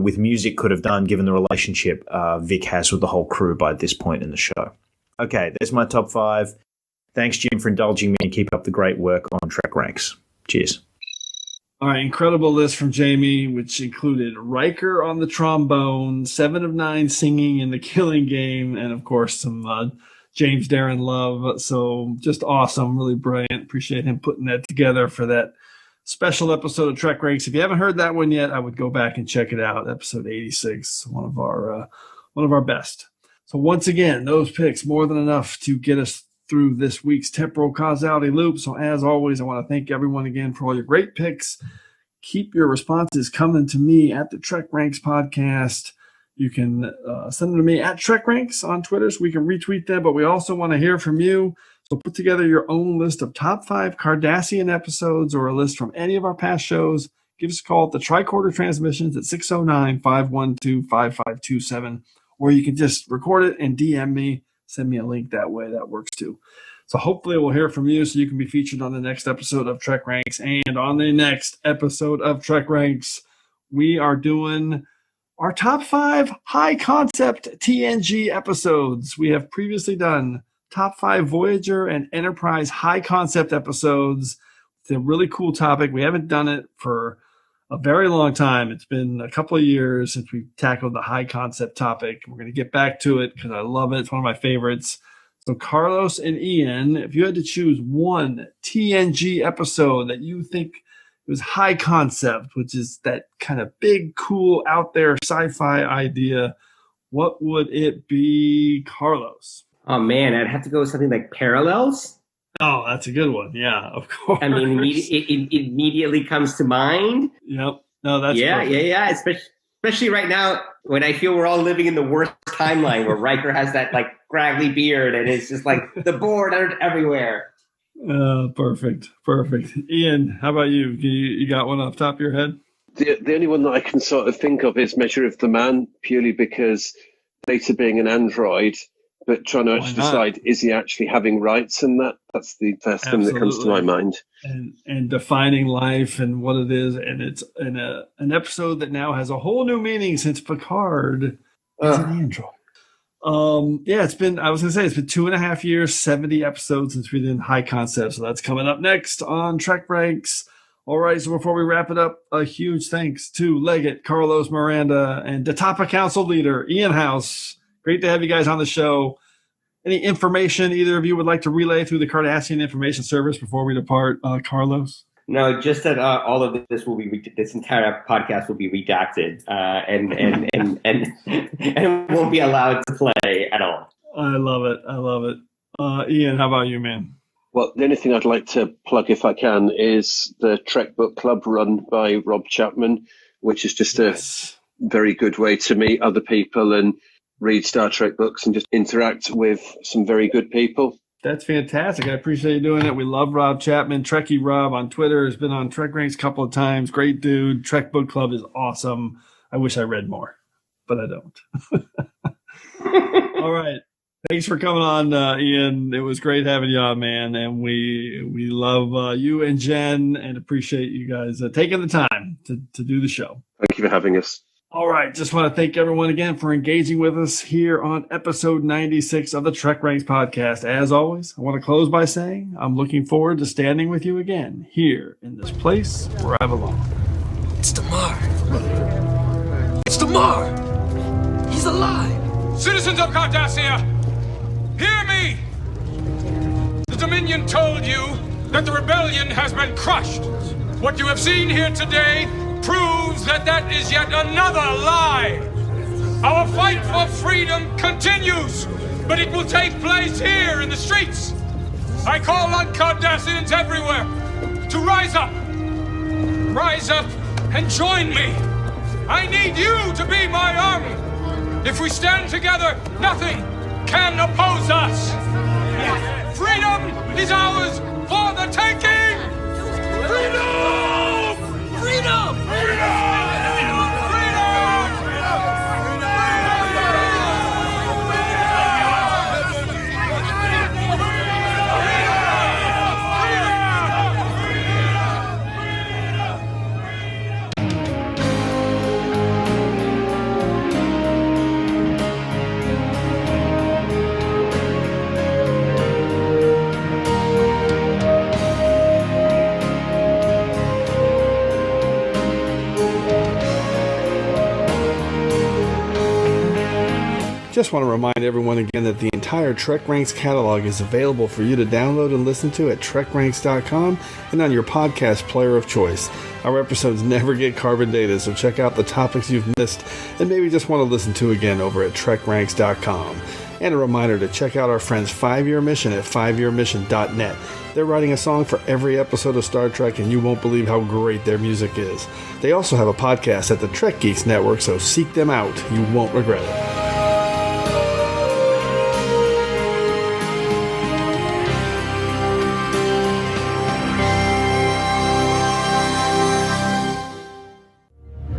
with music could have done given the relationship Vic has with the whole crew by this point in the show. Okay, there's my top 5. Thanks, Jim, for indulging me and keep up the great work on TrekRanks. Cheers. All right, incredible list from Jamie, which included Riker on the trombone, 7 of 9 singing in the Killing Game, and, of course, some James Darren love. So just awesome, really brilliant. Appreciate him putting that together for that special episode of TrekRanks. If you haven't heard that one yet, I would go back and check it out. Episode 86, one of our best. So once again, those picks more than enough to get us through this week's temporal causality loop. So as always, I want to thank everyone again for all your great picks. Keep your responses coming to me at the TrekRanks podcast. You can send them to me at TrekRanks on Twitter so we can retweet them, but we also want to hear from you. So put together your own list of top 5 Cardassian episodes or a list from any of our past shows. Give us a call at the Tricorder Transmissions at 609-512-5527, or you can just record it and DM me. Send me a link that way. That works too. So hopefully we'll hear from you so you can be featured on the next episode of TrekRanks. And on the next episode of TrekRanks, we are doing our top 5 high-concept TNG episodes. We have previously done top 5 Voyager and Enterprise high-concept episodes. It's a really cool topic. We haven't done it for a very long time. It's been a couple of years since we tackled the high concept topic. We're going to get back to it because I love it. It's one of my favorites. So Carlos and Ian, if you had to choose one TNG episode that you think was high concept, which is that kind of big, cool, out there sci-fi idea, what would it be, Carlos? Oh, man, I'd have to go with something like Parallels. Oh, that's a good one. Yeah, of course. I mean, it immediately comes to mind. Yep. No, that's yeah. Especially right now when I feel we're all living in the worst timeline where Riker has that like scraggly beard and it's just like the board everywhere. Perfect. Ian, how about you? You got one off the top of your head? The only one that I can sort of think of is Measure of the Man, purely because Data being an android, but trying to actually decide, is he actually having rights? And that's the first thing that comes to my mind. And defining life and what it is. And it's in an episode that now has a whole new meaning since Picard is an android. It's been 2.5 years, 70 episodes since we did high concept. So that's coming up next on TrekRanks. All right, so before we wrap it up, a huge thanks to Leggett, Carlos, Miranda, and Detapa Council leader, Ian Howse. Great to have you guys on the show. Any information either of you would like to relay through the Cardassian Information Service before we depart, Carlos? No, just that all of this will be this entire podcast will be redacted and won't be allowed to play at all. I love it. Ian, how about you, man? Well, the only thing I'd like to plug, if I can, is the Trek Book Club run by Rob Chapman, which is just a very good way to meet other people and read Star Trek books and just interact with some very good people. That's fantastic. I appreciate you doing it. We love Rob Chapman. Trekkie Rob on Twitter has been on TrekRanks a couple of times. Great dude. Trek Book Club is awesome. I wish I read more, but I don't. All right. Thanks for coming on, Ian. It was great having you on, man. And we love you and Jen and appreciate you guys taking the time to do the show. Thank you for having us. All right. Just want to thank everyone again for engaging with us here on episode 96 of the TrekRanks podcast. As always, I want to close by saying I'm looking forward to standing with you again here in this place where I belong. It's Damar. It's Damar. He's alive. Citizens of Cardassia, hear me. The Dominion told you that the rebellion has been crushed. What you have seen here today proves that is yet another lie. Our fight for freedom continues, but it will take place here in the streets. I call on Cardassians everywhere to rise up and join me. I need you to be my army. If we stand together, nothing can oppose us. Freedom is ours for the taking. Just want to remind everyone again that the entire TrekRanks catalog is available for you to download and listen to at TrekRanks.com and on your podcast player of choice. Our episodes never get carbon dated, so check out the topics you've missed and maybe just want to listen to again over at TrekRanks.com. And a reminder to check out our friends 5-Year Mission at 5yearmission.net. They're writing a song for every episode of Star Trek, and you won't believe how great their music is. They also have a podcast at the Trek Geeks Network, so seek them out. You won't regret it.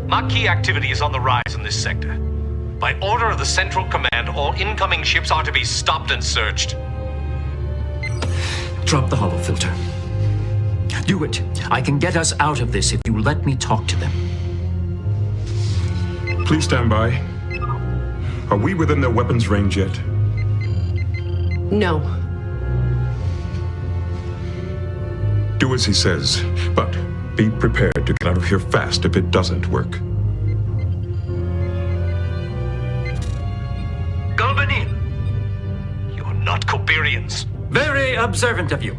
Maquis activity is on the rise in this sector. By order of the Central Command, all incoming ships are to be stopped and searched. Drop the holofilter. Do it. I can get us out of this if you let me talk to them. Please stand by. Are we within their weapons range yet? No. Do as he says, but be prepared to get out of here fast if it doesn't work. Galbanil, you're not Coberians. Very observant of you.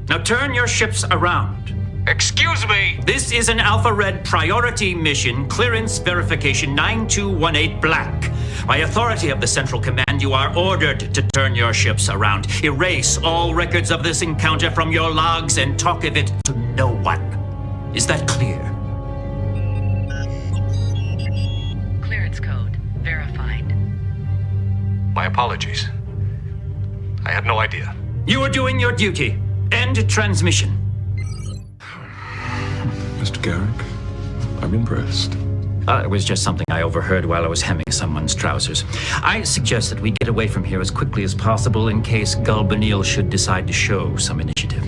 Now turn your ships around. Excuse me. This is an Alpha Red priority mission, clearance verification 9218 Black. By authority of the Central Command, you are ordered to turn your ships around. Erase all records of this encounter from your logs and talk of it to no one. Is that clear? Clearance code verified. My apologies. I had no idea. You are doing your duty. End transmission. Mr. Garrick, I'm impressed. It was just something I overheard while I was hemming someone's trousers. I suggest that we get away from here as quickly as possible in case Galbanil should decide to show some initiative.